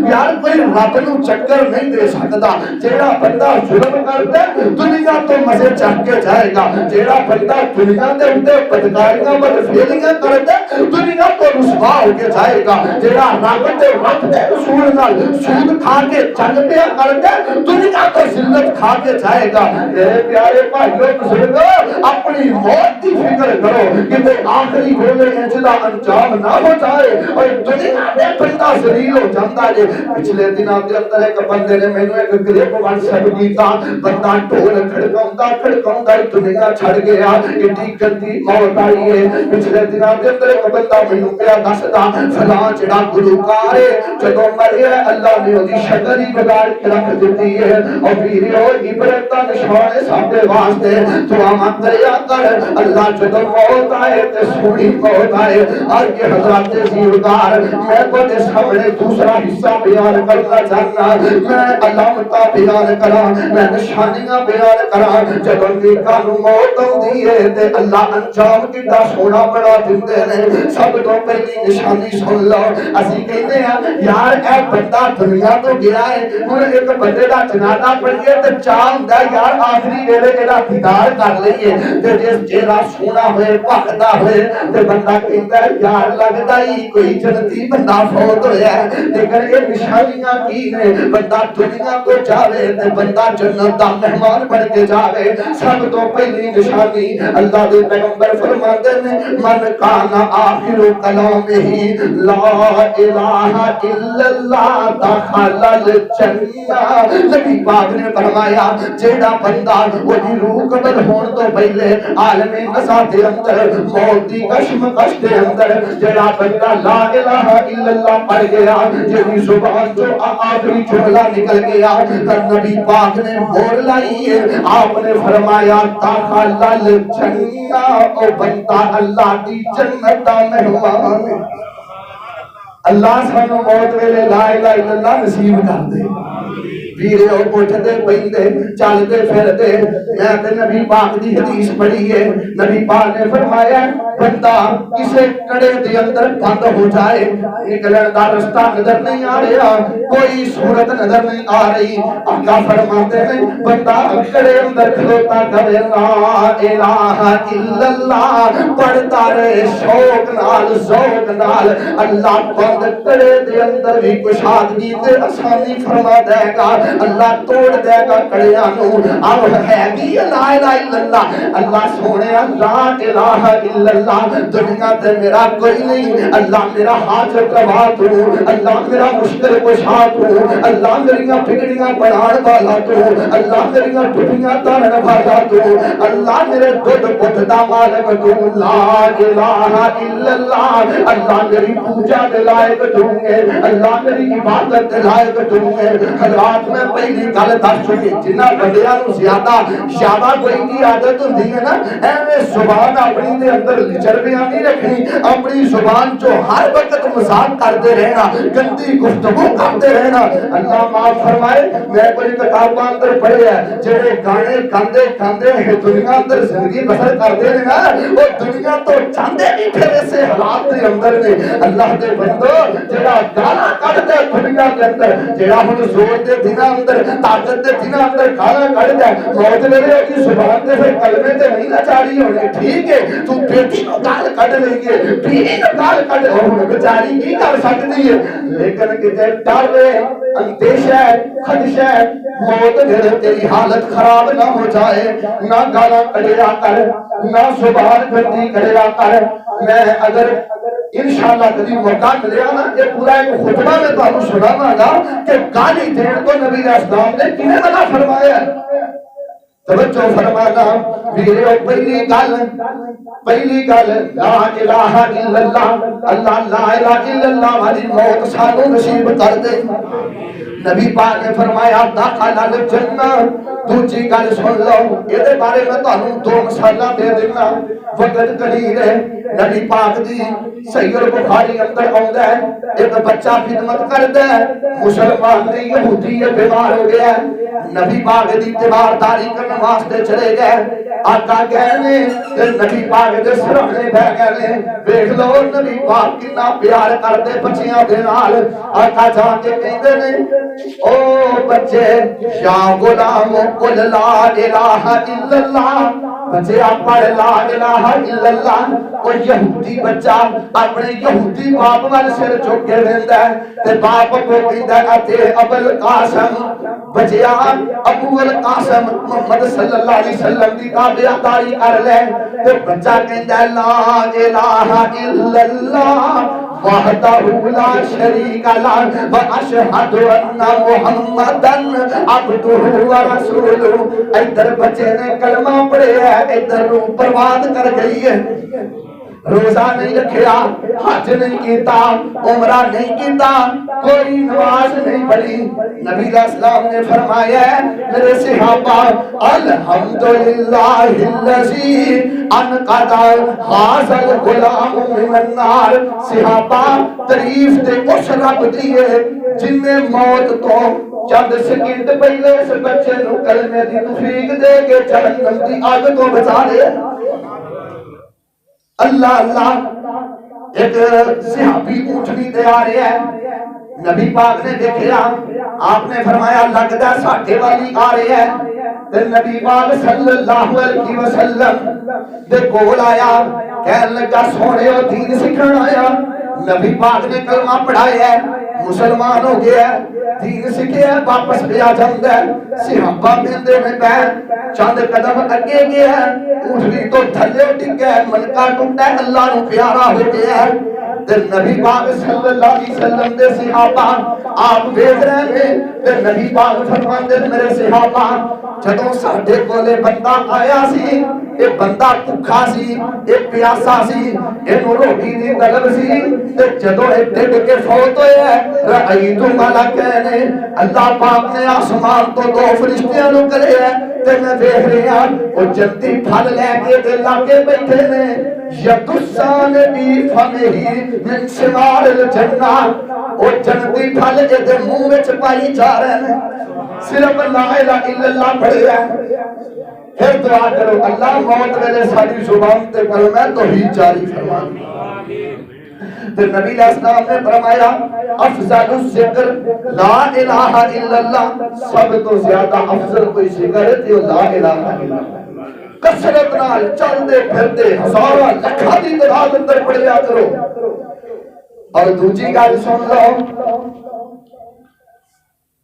یار کوئی رب نو چکر نہیں دے سکتا جیڑا بندہ ظلم کرتا ہے دنیا تو مزے چک کے جائے گا جیڑا بندہ دنیا دے اوپر بدکاریاں بدفعلیاں کرتا ہے دنیا تو رسوا ہو کے جائے گا جیڑا رب دے وقت دے رسول نال سود کھا کے چل پیا کرتا ہے دنیا تو ذلت کھا کے جائے گا میرے پیارے بھائیو بزرگو اپنی موت کی فکر کرو کہ تے آخری ہونے ہیں جدا انجام نہ ہو جائے اور دنیا میں بندہ ذلیل ہو جاتا ہے پچھلے دنوں کے اندر ایک بندے نے مینوں ایک کلپ واٹس ایپ کیتا بندہ ڈھول کھڑکاوندا دنیا چھڑ گیا ایڈی گندی موت آئی ہے پچھلے دنوں کے اندر ایک بندہ مینوں پیا دسدا فلاں جڑا گلوکار ہے جدوں مریا اللہ نے اودی شکل ہی بگاڑ کے رکھ دیتی ہے اور پھر وہ عبرت کا نشان ہے ساڈے واسطے دعا کریا کر اللہ جدوں موت آئے تے سونی موت آئے اور یہ حضرات زیرگار میں تو دے سامنے دوسرا حصہ بیان کرنا چاہنا میں علامتاں بیان کراں میں نشانیاں بیان کراں جدوں نیکاں نوں موت آندی ہے تے اللہ انجام کیڑا سونا بنا دیندے نے سب تو پہلی نشانی سن لو اسی کہندے ہیں یار اے بندہ دنیا تو گیا ہے ہن ایک بندے دا جنازہ پڑھیے تے چاہ ہوندا یار آخری ویلے ایدا دیدار کر لئیے تے جس چہرہ سونا ہوئے بھکدا ہوئے تے بندہ کہندا یار لگدا ہی کوئی جنتی بندہ فوت ہویا ہے لیکن یہ نشانیاں کی نے بندہ دنیا کو جاوے تے بندہ جنت دا مہمان بن کے جاوے سب تو پہلی نشانی اللہ دے پیغمبر فرماتے ہیں من کان آخر کلامہ لا الہ الا اللہ دخل الجنہ نبی پاک نے فرمایا جیڑا بندہ وہی روح قبل ہون تو پہلے عالم نزا دے اندر موت دی کشمکش دے اندر جیڑا بندہ لا الہ الا اللہ پڑھ گیا جیڑی زبان جو آخری جملہ نکل گیا نبی پاک نے مور لائی ہے آپ نے فرمایا دخل الجنہ او بندہ اللہ دی جنت دا مہمان ہے اللہ سانو موت ویلے لا الہ الا اللہ نصیب کر دے ویرے اور اٹھتے بیندے چلتے پھرتے میں تے نبی پاک دی حدیث پڑھی ہے نبی پاک نے فرمایا بندہ کسے کڑے دے اندر بند ہو جائے نکلن دا رستہ نظر نہیں آ رہا کوئی صورت نظر نہیں آ رہی آقا فرماتے ہیں بندہ کڑے اندر کھلوتا کرے لا الہ الا اللہ پڑھتا رہے شوق نال ذوق نال اللہ بند کڑے دے اندر بھی کشادگی تے آسانی فرما دے گا اللہ توڑ دے گا کڑیاں نو اب ہے بھی لا الہ الا اللہ اللہ سونے لا الہ الا اللہ دنیا تے میرا کوئی نہیں اللہ میرا حاجت روا تو اللہ میرا مشکل کشا تو اللہ میریاں بگڑیاں بنان والا تو اللہ میریاں ٹوٹیاں تارن والا تو اللہ میرے دودھ پت دا مالک تو لا الہ الا اللہ اللہ میری پوجا دے لائق تو اللہ میری عبادت دے لائق تو حضرات میں پہلی گل دس چکی جنہ بندیاں نوں زیادہ کوئی کی عادت ہوندی ہے نا ایویں زبان اپنی دے اندر چربیاں نہیں رکھنی اپنی زبان چوں ہر وقت مذاق کرتے رہنا گندی گفتگو کرتے رہنا اللہ معاف فرمائے میں کوئی کتاباں اندر پڑھیا جڑے گانے گاندے گاندے دنیا اندر زندگی بسر کرتے ہیں نا وہ دنیا تو چاہتے نہیں پھر ایسے حالات کے اندر نے اللہ دے بندو جڑا گانا کڑدا دنیا کے اندر جڑا ہن زور دے دناں اندر طاقت دے دناں اندر گانا کڑدا موت میرے کی زبان تے پھر کلمے تے نہیں نہ چاڑی ہونے ٹھیک ہے تو بیٹی نو گال کڈ لئیے بیوی نو گال کڈ ہن بیچاری کی کر سکتی ہے لیکن کتے ڈر اندیشہ خدشہ موت میرے تیری حالت خراب نہ ہو جائے نہ گالا کڈیا کر نہ زبان گندی کریا کر میں اگر انشاءاللہ کبھی موقع ملیا نا یہ پورا ایک خطبہ میں تو آپ سناواں گا کہ گالی دین کو نبی علیہ السلام نے کنے منع فرمایا توجہ فرمانا ویرو پہلی گل لا الہ الا اللہ لا الہ الا اللہ والی موت سانو نصیب کر دے نبی پاک نے فرمایا داخل الجنہ دوسری گل سن لو یہ بارے میں تانوں دو مثالاں دے دینا وقت قلیل ہے نبی پاک دی صحیح البخاری اندر آندا ہے ایک بچہ خدمت کردا ہے مسلمان نہیں یہودی بیمار ہو گیا نبی پاک دی تیمارداری کرنے واسطے چلے گئے آقا کہنے نبی پاک دے سرانے بہ گئے دیکھ لو نبی پاک کتنا پیار کرتے بچیاں دے نال آقا جا کے کہندے نے او بچے یا غلام قل لا الہ الا اللہ بچے آپ پڑھ لا الہ الا اللہ وہ یہودی بچہ اپنے یہودی باپ وال سر چک کے ویندا ہے تے باپ کو کہندا ہے اتے ابو القاسم بچیا ابو القاسم محمد صلی اللہ علیہ وسلم دی تابعداری کر لے تے بچہ کہندا ہے لا الہ الا اللہ وحدہ لا شریک لہ واشہد ان محمدن عبدہ ورسولہ ادھر بچے نے کلمہ پڑھیا ہے ادھر روح برباد کر گئی ہے روزہ نہیں رکھیا حج نہیں کیتا عمرہ نہیں کیتا کوئی نماز نہیں پڑھی نبی علیہ السلام نے فرمایا میرے صحابہ الحمدللہ الذی انقذ ھذا الغلام من النار صحابہ تعریف تے اس رب دی ہے جن نے موت تو چند سیکنڈ پہلے اس بچے نو کلمے دی توفیق دے کے جہنم دی آگ تو بچا لے اللہ اللہ ایک صحابی اونٹنی دے آ رہے ہیں نبی پاک نے دیکھا آپ نے فرمایا لگتا ساٹھے والی آ رہے ہیں نبی پاک صلی اللہ علیہ وسلم دے کول آیا کہنے لگا سونے ہو دین سکھن آیا نبی پاک نے کلمہ پڑھایا ہے مسلمان ہو گیا دین سکھے واپس بھی آ جاندہ ہے صحابہ بندے میں پیر چاند قدم اگے گیا اٹھنی تو تھلے ٹک ہے ملکہ ٹکتا ہے اللہ نو پیارا ہو گیا ہے نبی پاک صلی اللہ علیہ وسلم دے صحابہ آپ دیکھ رہے ہیں کہ نبی پاک فرماندے میرے صحابہ جدوں ساڈے کولے بندہ آیا سی اے بندہ بھکھا سی اے پیاسا سی اینو روٹی دی طلب سی تے جدوں اے ڈگ کے فوت ہویا رأیت ملکین اللہ پاک نے آسمان تو دو فرشتیاں نو کرے تے میں دیکھ رہا او جنتی پھل لے کے تے لاگے بیٹھے نے یکسان بی فمہی من ثمار الجنہ او جنتی پھل دے منہ وچ پائی جا رہے ہیں صرف لا الہ الا اللہ پڑھ رہے ہیں پھر دعا کرو اللہ موت ویلے ساری زبان تے کلمہ توحید جاری فرما تو نبی علیہ السلام نے فرمایا افضل الذکر لا الہ الا اللہ سب تو زیادہ افضل کوئی ذکر ہے تو لا الہ الا اللہ کثرت نال چلدے پھردے ہزاراں لکھاں دی تعداد اندر پڑھیا کرو اور دوسری گل سن لو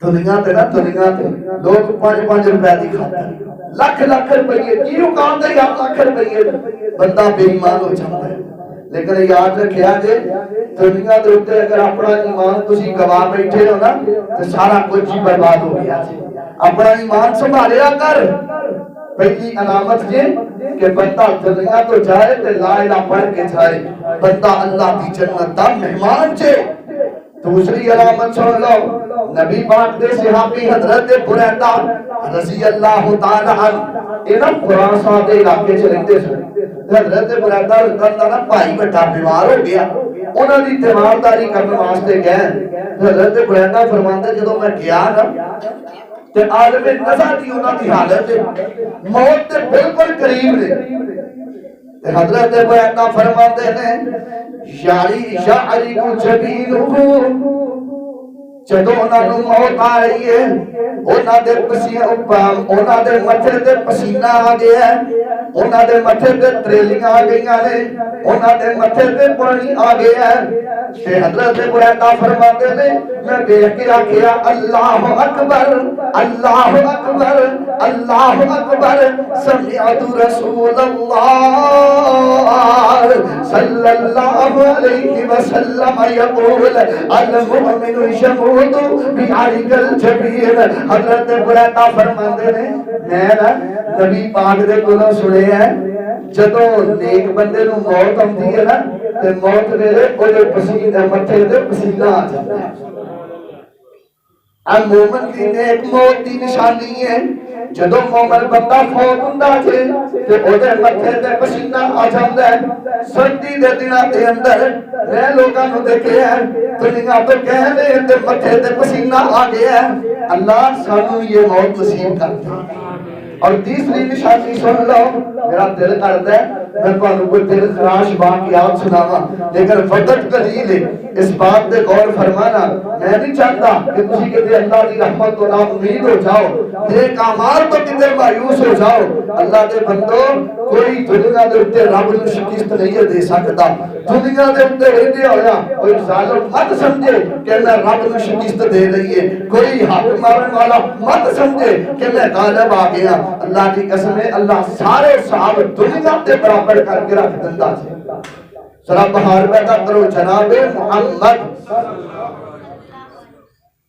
دنیا تے نا دنیا تے لوگ 5-5 روپے دی کھاتے لکھ روپے کی کام تے لکھ روپے بندہ بے ایمان ہو جاتا ہے لیکن یاد رکھیا جے دنیا دے اوتے اگر اپنا ایمان تسی گوا بیٹھے ہو نا تے سارا کچھ ہی برباد ہو گیا جی اپنا ایمان سنبھالیا کر پہلی علامت یہ کہ بندہ دنیا تو جائے تے لا الہ پڑھ کے جائے بندہ اللہ کی جنت دا مہمان چھے دوسری علامت سن لو، نبی پاک دے صحابی حضرت بریدہ رضی اللہ تعالی عنہ انہاں خراسان دے علاقے چ رہندے سن۔ حضرت بریدہ رضی اللہ عنہ بھائی بڑا بیمار ہو گیا، انہاں دی تیمارداری کرنے واسطے گئے۔ حضرت بریدہ فرماندے جدوں میں گیا نا تے عالم نزا دی انہاں دی حالت موت دے بالکل قریب نے۔ حضرت بریدہ فرماندے نے یاری شاعری کو جبین کو جدو انہاں نوں موت آ رہی ہے، انہاں دے انہاں دے متھے تے پسینہ آ گیا ہے، انہاں دے متھے تے تریلیاں آ گئیاں نے، انہاں دے متھے تے پانی آ گیا ہے۔ تے حضرت بریدہ فرماتے نے میں دیکھ کے آکھیا اللہ اکبر اللہ اکبر اللہ اکبر سمعت رسول اللہ صلی اللہ علیہ وسلم یقول المؤمن یموت بعرق الجبین۔ حضرت بریدہ فرماتے نے میں نا نبی پاک دے کولوں سنے ہیں جدوں نیک بندے نوں موت آندی ہے نا تے موت ویلے اودے پسینے متھے تے پسینہ آ جاندا ہے۔ مومن دی نیک موت دی نشانی ہے جدوں مومن بندہ فوت ہوندا ہے تے اودے متھے تے پسینہ آ جاندا ہے۔ سردی دے دناں دے اندر میں لوکاں نوں دیکھیا ہے دنیا تو کہنے تے متھے تے پسینہ آ گیا ہے۔ اللہ سانوں یہ موت نصیب کر دے۔ اور تیسری نشانی سن لو، میرا دل کرتا ہے میں تمہیں کوئی دل خراش واقعات سناواں لیکن وقت قلیل ہے، اس بات پہ غور فرمانا۔ میں نہیں چاہتا کہ تسی کہتے اللہ کی رحمت تو نا امید ہو جاؤ، نیک اعمال تو کتے مایوس ہو جاؤ۔ اللہ دے بندو کوئی دنیا دے اوپر رب نوں شکست نہیں دے سکتا۔ دنیا دے اوپر رہندے ہویا کوئی ظالم مت سمجھے کہ میں رب نوں شکست دے رہی ہے، کوئی حق مارن والا مت سمجھے کہ میں غالب آ گیا۔ اللہ کی قسم ہے اللہ سارے صاحب دنیا تے برابر کر کے رکھ دندا ہے۔ ذرا بہار پیدا کرو جناب محمد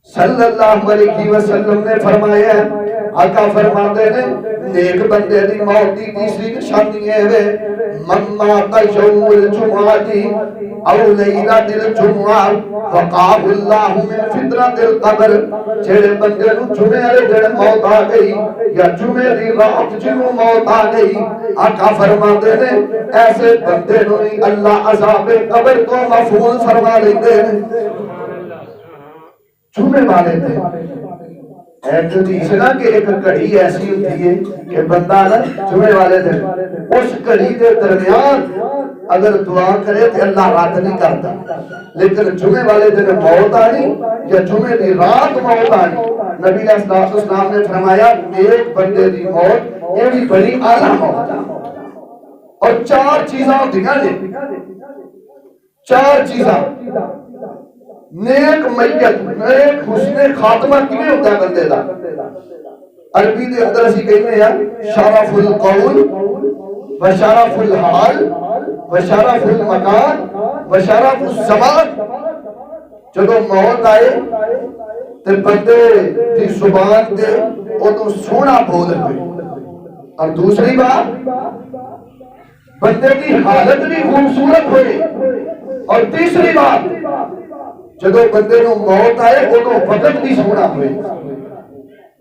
صلی اللہ علیہ وسلم نے فرمایا ہے، آقا فرماتے ہیں نیک بندے دی موت دی تیسری نشانی ہے من مات یوم الجمعہ او لیلۃ الجمعہ وقاه اللہ من فتنۃ القبر۔ جڑے بندے نوں جمعے والے دن موت آ گئی یا جمعے دی رات جنوں موت آ گئی، آقا فرماتے ہیں ایسے بندے نوں اللہ عذاب قبر کو محفوظ فرما لیندے ہیں۔ جمعے والے دن ایک حدیث نا کہ ایک گھڑی ایسی ہوتی ہے کہ بندہ نا جمعے والے دن اس گھڑی کے درمیان اگر دعا کرے تو اللہ رد نہیں کرتا، لیکن جمعے والے دن موت آنی یا جمعے دی رات موت آنی، نبی علیہ السلام نے فرمایا ایک بندے دی موت یہ بھی بڑی اعلیٰ موت ہے۔ اور چار چیزاں ہوتیاں نے، چار چیزاں نیک میت نیک حسن خاتمہ کیویں ہوتا ہے بندے دا؟ عربی دے اندر اسی کہنے ہیں شرف القول و شرف الحال و شرف المکان و شرف الزمان۔ جدو موت آئے تے بندے دی زبان تے ادو سونا بول ہوئے، اور دوسری بات بندے کی حالت بھی خوبصورت ہوئے، اور تیسری بات جدو بندے نو موت آئے ادو وقت بھی سونا ہوئے،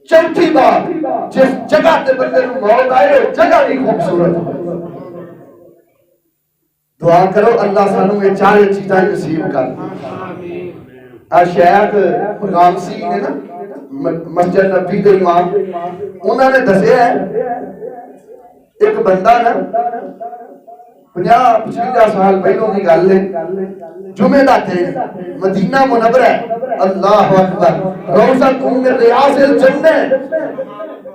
چوتھی بات جس جگہ تے بندے نو موت آئے وہ جگہ بھی خوبصورت ہوئے۔ دعا کرو اللہ سانو یہ چار چیزیں نصیب کر دے۔ شیخ غامسی نے نا مسجد نبی دے امام انہوں نے دسیا ہے ایک بندہ نا 50-55 سال پہلوں کی گل ہے، جمعے دا دن مدینہ منورہ اللہ اکبر روضۃ من ریاض الجنہ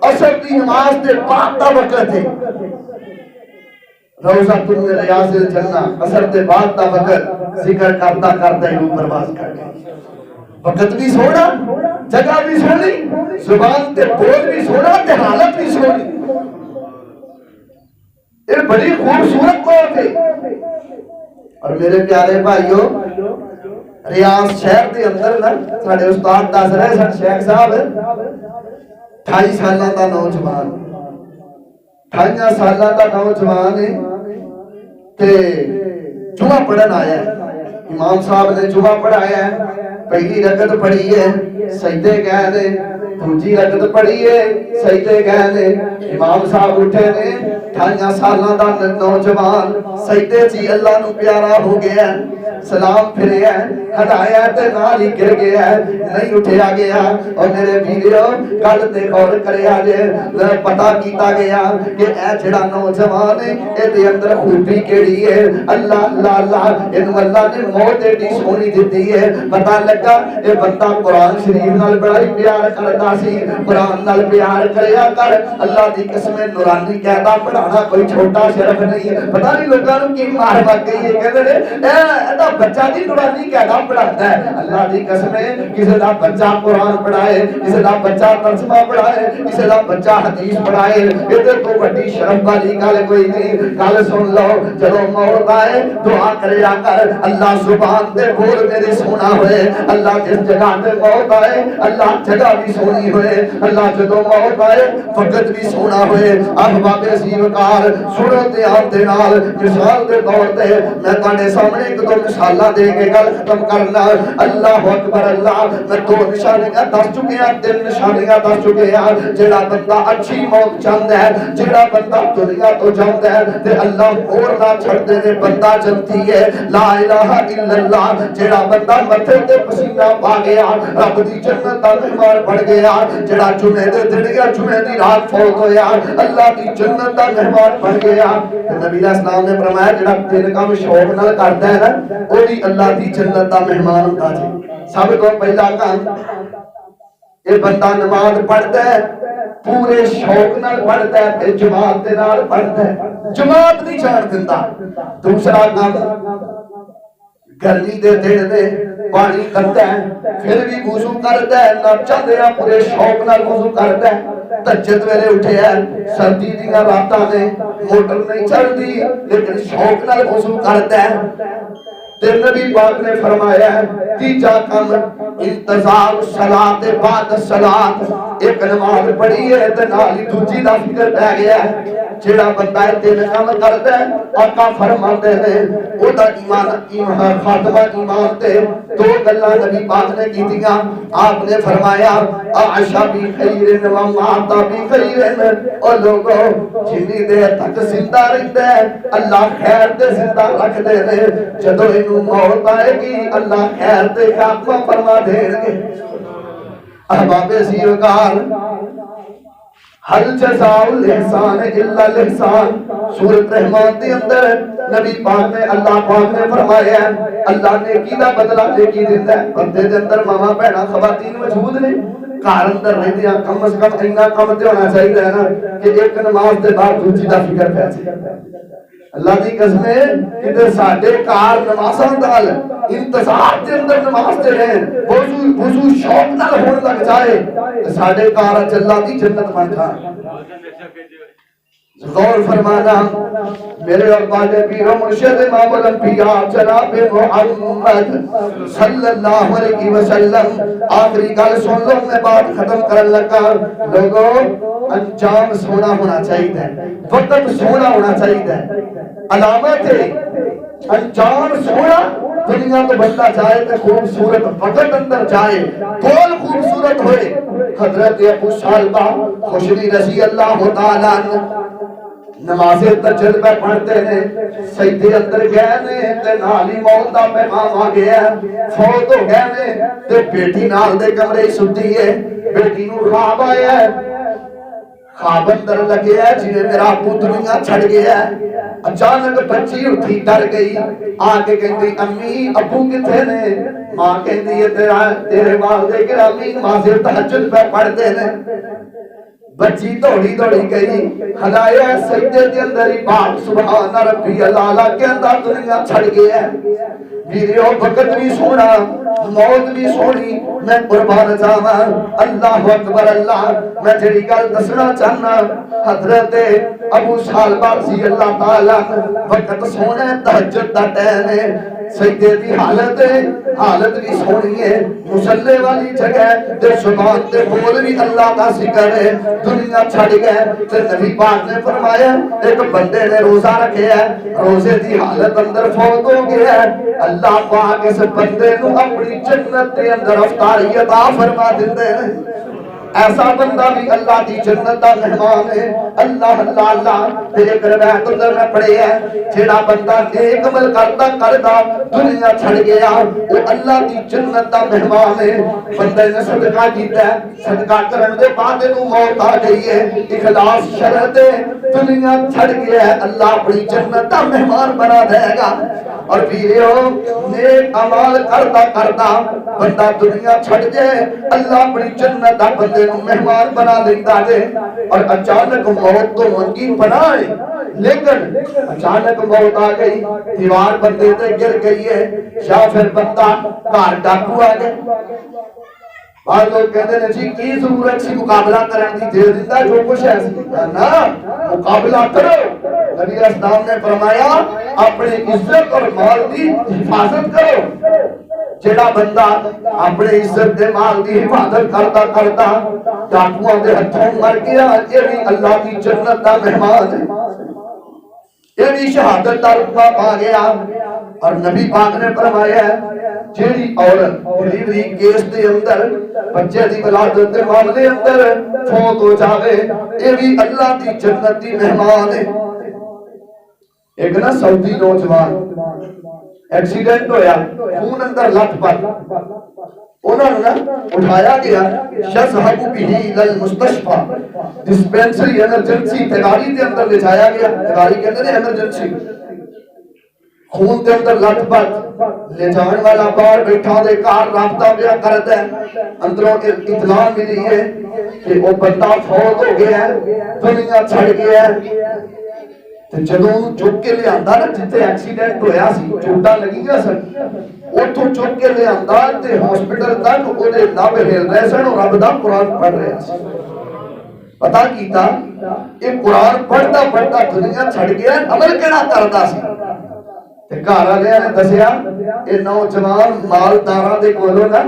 عصر کی نماز کے بعد دا وقت ہے، روضۃ من ریاض الجنہ عصر کے بعد دا وقت ذکر کرتا کرتا ہی روح پرواز کر گیا۔ وقت بھی سونا، جگہ بھی سونی، زبان تے بول بھی سونا تے حالت بھی سونی، یہ بڑی خوبصورت بات ہے۔ اور میرے پیارے بھائیو ریاض شہر دے اندر نا ساڈے استاد دس رہے سن شیخ صاحب 28 سالاں دا نوجوان 28 سالاں دا نوجوان ہے تے جمعہ پڑھن آیا ہے امام صاحب نے جمعہ پڑھایا ہے، پہلی رکعت پڑھی ہے، سجدے گئے نے، دوسری رکعت پڑھی ہے، سجدے گئے نے، امام صاحب اٹھے نے، 28 سالاں دا نوجوان سجدے چ اللہ نو پیارا ہو گیا، سلام پھریا، ہٹایا تے نال ہی گر گیا، نہیں اٹھیا گیا۔ اور میرے ویڈیو گل تے غور کریا جے، پتہ کیتا گیا کہ اے جڑا نوجوان ہے اے دے اندر خوبی کیڑی ہے، اللہ اللہ اللہ، اینو اللہ نے موت ایڈی سونی دتی ہے۔ پتہ لگا اے بندہ قرآن شریف نال بڑا ہی پیار کردا سی، قرآن نال پیار کریا کر، اللہ دی قسم نورانی کہدا پڑھانا کوئی چھوٹا شرف نہیں۔ پتہ نہیں لوکاں نوں کی مار وگ گئی ہے، کہندے نے اے بچہ دی نورانی کہدا پڑھاتا ہے۔ اللہ دی قسم کسے دا بچہ قرآن پڑھائے، کسے دا بچہ ترجمہ پڑھائے، کسے دا بچہ حدیث پڑھائے، اے تو بڑی شرف والی گل کوئی نہیں۔ گل سن لو، جدوں موت آئے دعا کریا کر، اللہ زبان تے بول میری سونا ہوئے، اللہ جس جگہ تے موت آئے اللہ جگہ بھی سونی ہوئے، اللہ جدوں موت آئے وقت بھی سونا ہوئے۔ احباب سیوکار سنو تے آتے نال مثال دے طور تے میں تواڈے سامنے ایک دو مثالاں دے کے گل ختم کرنا۔ اللہ اکبر اللہ، میں دو نشانیاں دس چکے ہیں، تین نشانیاں دس چکے ہیں۔ جڑا بندہ اچھی موت چاہندا ہے، جڑا بندہ دنیا تو جاندا ہے تے اللہ اور نہ چھڑدے نے بندہ جنتی ہے۔ لا الہ الا اللہ، جڑا بندہ متھے تے پسینہ پا گیا رب دی جنت دا مہمان بن گیا، جڑا جمعے دے دن یا جمعے دی رات فوت ہویا اللہ دی جنت دا مہمان بن گیا۔ نبی علیہ السلام نے فرمایا جڑا تین کام شوق نال کردا ہے نا وہ بھی اللہ دی جنت دا مہمان ہوندا جی۔ سب کو پہلا کام یہ بندہ نماز پڑھتا ہے پورے شوق نال پڑھتا ہے تے جماعت دے نال پڑھتا ہے، جماعت نہیں چھاڑ دیندا۔ دوسرا کام گرمی دے دن دے پانی کرتا ہے پھر بھی وضو کرتا ہے، نہ چاہدیا پورے شوق نال وضو کرتا ہے۔ تہجد ویلے اٹھیا سردی دیاں راتاں نے موٹر نہیں چلدی لیکن شوق نال وضو کرتا ہے۔ تے نبی پاک نے فرمایا تیجا کم انتظار صلاۃ بعد صلاۃ، ایک نماز پڑھی ہے تے نال ہی دوجی دا فکر پہ گیا ہے۔ جڑا بندہ تین کام کردا ہے آقا فرماتے ہیں او دا ایمان خاتمہ ایمان تے دو گلاں نبی پاک نے کیتیاں۔ آپ نے فرمایا عائشہ بھی خیر و مات بھی خیر، او لوگو جنی دیر تک زندہ رہندا ہے اللہ خیر تے زندہ رکھ دے نے، جدوں اینو موت آئے گی اللہ خیر تے خاتمہ فرما دین گے۔ احباب سیرکار حل جزاء الاحسان الا الاحسان، سورۃ رحمان دے اندر نبی پاک نے اللہ پاک نے فرمایا اللہ نے کی دا بدلہ نیکی دیندا ہے۔ بندے دے اندر ماواں بہناں خواتین موجود نے گھر اندر رہندیاں کم از کم اتنا کم تے ہونا چاہیے نا کہ ایک نماز دے بعد دوسری دا فکر پہ جائے۔ اللہ دی قسم ہے کہ ساڈے کار نمازاں نال انتظار دے اندر نماز دے رہن وضو شوق نال ہون لگ جائے تے ساڈے کار اللہ دی جنت بن جائے۔ غور فرمانا میرے اور باجے پیر و مرشد امام الانبیاء جناب محمد صلی اللہ علیہ وسلم، آخری گل سن لو میں بات ختم کرن لگا۔ لوگوں انجام سونا ہونا چاہیے، وقت سونا ہونا چاہیے، علامت ہے انجام سونا۔ دنیا تو بندہ جائے تو خوبصورت وقت اندر جائے کول خوبصورت ہوئے۔ حضرت ابو سالبہ خشنی رضی اللہ تعالیٰ نماز تہجد پہ پڑھتے ہیں، سجدے اندر گئے نے تے نال ہی موت دا پیغام آ گیا، فوت ہو گئے نے تے بیٹی نال دے کمرے ستی ہے، بیٹی نو خواب آیا ہے، خواب اندر لگے ہے جنہیں میرا ابو دنیا چھڑ گیا ہے۔ اچانک بچی اٹھی ڈر گئی، آ کے کہتی امی ابو کتھے نے؟ ماں کہتی ہے تیرے والدے گرامی نماز تہجد پہ پڑھتے ہیں۔ بچی دوڑی دوڑی گئی، ہلایا سجدے دے اندر ہی باپ سبحان ربی العالی کے اندر دنیا چھڑ گیا ہے۔ ویڈیو وقت بھی سونا موت بھی سونی، میں قربان جاواں اللہ اکبر اللہ۔ میں جڑی گل دسنا چاہنا حضرت ابو سالبہ رضی اللہ تعالی وقت سونا تہجد دا ٹائم ہے، سجدے دی حالت بھی سونی ہے، مسلے والی جگہ تے زبان تے بول بھی اللہ دا ذکر ہے۔ دنیا چھڑ گئے تے نبی پاک نے فرمایا ایک بندے نے روزہ رکھیا ہے، روزے دی حالت اندر فوت ہو گیا ہے، اللہ پاک اس بندے نو اپنی جنت دے اندر افطاری عطا فرما دیندے ہیں۔ ایسا بندہ بھی اللہ کی جنت دا مہمان ہے۔ اللہ اللہ اللہ ایک روایت اندر میں پڑھی ہے، جڑا بندہ نیک عمل کرتا دنیا چھڑ گیا وہ اللہ کی جنت دا مہمان ہے۔ بندے نے صدقہ کیتا ہے، صدقہ کرن دے بعد نو موت آ گئی ہے، اخلاص شرط ہے، دنیا چھڑ گیا ہے، اللہ اپنی جنت دا مہمان بنا دے گا۔ اور ویریو نیک عمل کرتا بندہ دنیا چھڑ جائے، اللہ اپنی جنت دا بندے نو مہمان بنا دیتا ہے۔ اور اچانک موت تو منگی بنائے، لیکن اچانک موت آ گئی، دیوار بندے تے گر گئی ہے، یا پھر بندہ گھر ڈاکو آ گئے۔ بعض لوگ کہتے ہیں جی کی ضرورت سی مقابلہ کرن دی، دے دیتا جو کچھ ہے نا، مقابلہ کرو۔ نبی اسلام نے فرمایا اپنی عزت اور مال دی حفاظت کرو۔ جڑا بندہ اپنے عزت دے مال دی حفاظت کرتا ڈاکواں دے ہتھوں مر گیا، یہ بھی اللہ کی جنت دا مہمان ہے، یہ بھی شہادت دا رتبہ پا گیا۔ اور نبی پاک نے فرمایا جیڑی عورت ڈلیوری کیس دے اندر بچے دی ولادت دے معاملے اندر فوت ہو جاوے، یہ بھی اللہ کی جنت دی مہمان ہے۔ ایک نا سعودی نوجوان ایکسیڈنٹ ہویا، خون اندر لت پت، انہوں نے اٹھایا گیا، شذہب بہ للمستشفی، ڈسپینسری ایمرجنسی تگاری دے اندر لے جایا گیا، تگاری کہتے ہیں ایمرجنسی، خون دے اندر لت پت، لے جان والا باہر بیٹھا دے کار رابطہ بیا کرتا ہے، اندروں اطلاع ملی ہے کہ وہ بندہ فوت ہو گیا ہے، دنیا چھڑ گیا ہے۔ جدوں چک کے لے آندا نا جتے ایکسیڈنٹ ہویا سی، چوٹاں لگیاں سن، اوتھوں چک کے لے آندا تے ہاسپٹل تک اودے لب ہل رہے سن اور رب دا قرآن پڑھ رہا سی۔ پتہ کیتا یہ قرآن پڑھتا دنیا چھڑ گیا، عمل کیڑا کردا سی؟ تے گھر والے نے دسیا یہ نوجوان مالداراں دے کولوں نا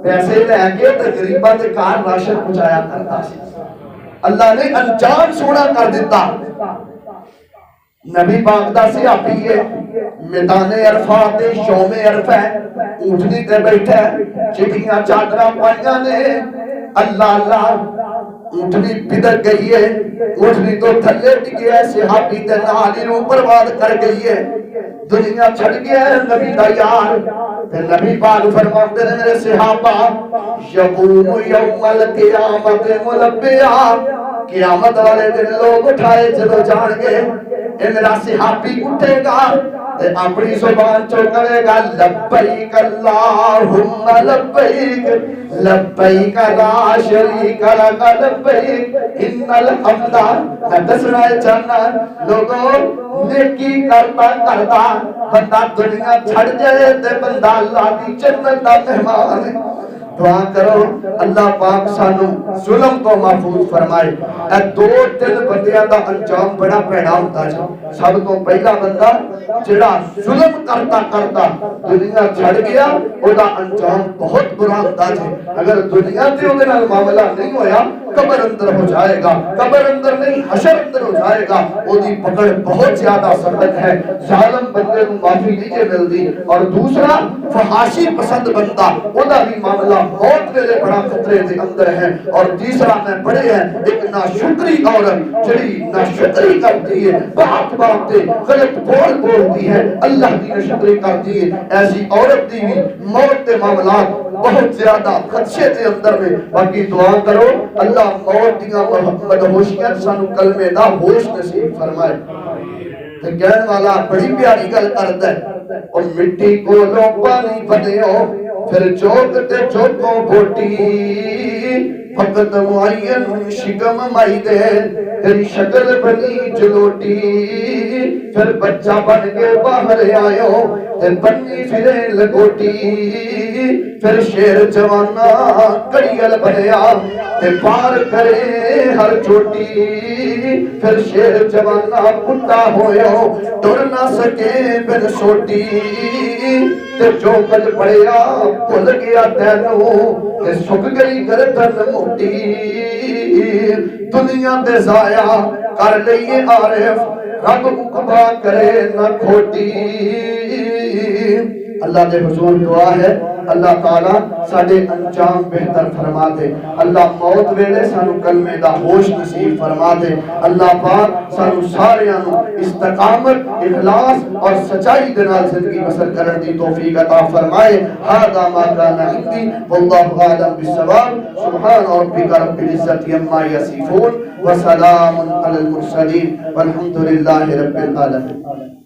پیسے لے کے تے غریباں دے گھر راشن پہنچایا کردا سی۔ اللہ نے انجام سونا کر دیتا۔ نبی پاک دا صحابی ہے، میدان عرفات دے شوم عرفہ اونٹنی تے بیٹھا ہے، چٹیاں چادراں پائیاں نے، اللہ اللہ اونٹنی بدک گئی ہے، اونٹنی تو تھلے ٹکی ہے، صحابی تے نال روح برباد کر گئی ہے، دنیا چھڑ گیا ہے نبی دا یار۔ پھر نبی پاک فرماتے ہیں میرے صحابہ یقوم یوم القیامت ملبیا، قیامت والے دن لوگ اٹھائے جدو جان گے، اے میرا صحابی اٹھے گا اپنی زبان چو کرے گا لبیک اللہم لبیک لبیک لا شریک لک لبیک ان الحمد۔ میں دسنا چاہنا لوگوں نیکی کرتا بندہ دنیا چھڑ جائے تے بندہ اللہ کی جنت دا مہمان ہے۔ دعا کرو اللہ پاک سانو ظلم تو محفوظ فرمائے۔ اے دو تین بندیاں دا انجام بڑا پیڑا ہوتا ہے۔ سب تو پہلا بندہ جڑا ظلم کرتا دنیا چھڑ گیا او دا انجام بہت برا ہوتا ہے۔ اگر دنیا تے او دے نال معاملہ نہیں ہویا قبر اندر ہو جائے گا، قبر اندر نہیں حشر اندر ہو جائے گا، او دی پکڑ بہت زیادہ سخت ہے۔ ظالم بندے کو معافی نہیں ملتی۔ اور دوسرا فحاشی پسند بندہ او دا بھی معاملہ موت ویلے بڑا خطرے دے اندر ہے۔ اور تیسرا میں پڑھے ہیں ایک ناشکری عورت جڑی ناشکری کرتی ہے، بات بات تے غلط بولتی ہے، اللہ کی ناشکری کرتی ہے، ایسی عورت دی بھی موت کے معاملات بہت زیادہ خدشے دے اندر میں۔ باقی دعا کرو اللہ موت دیاں مدہوشیاں سانو کلمے دا ہوش نصیب فرمائے۔ تے کہن والا بڑی پیاری گل کردا ہے، اور مٹی کولوں پانی بنیو پھر چوک تے چوکوں بوٹی، وقت معین شکم مائی دے تیری شکل بنی جلوٹی پھر بچہ بن کے باہر آئیو تے بنی پھرے لگوٹی پھر شیر جوانا کڑیل بھریا تے پار کرے ہر چوٹی پھر شیر جوانا بڈھا ہویو ٹر نہ سکے بن سوٹی تے جو کچھ پڑیا بھول گیا تینوں تے سک گئی گردن موٹی دنیا تے ضائع کر لئیے عارف رب مقبا کرے نہ کھوٹی اللہ دے حضور دعا ہے اللہ تعالیٰ ساڑھے انجام بہتر فرما دے اللہ موت ویلے سانو کلمے دا ہوش نصیب فرما دے اللہ پاک سانو سارے آنو استقامت اخلاص اور سچائی دنال زندگی بسر کرن دی توفیق عطا فرمائے هذا ما كان عندي والله اعلم بالصواب سبحان ربك رب العزة عما يصفون وسلام على المرسلين والحمد لله رب العالمين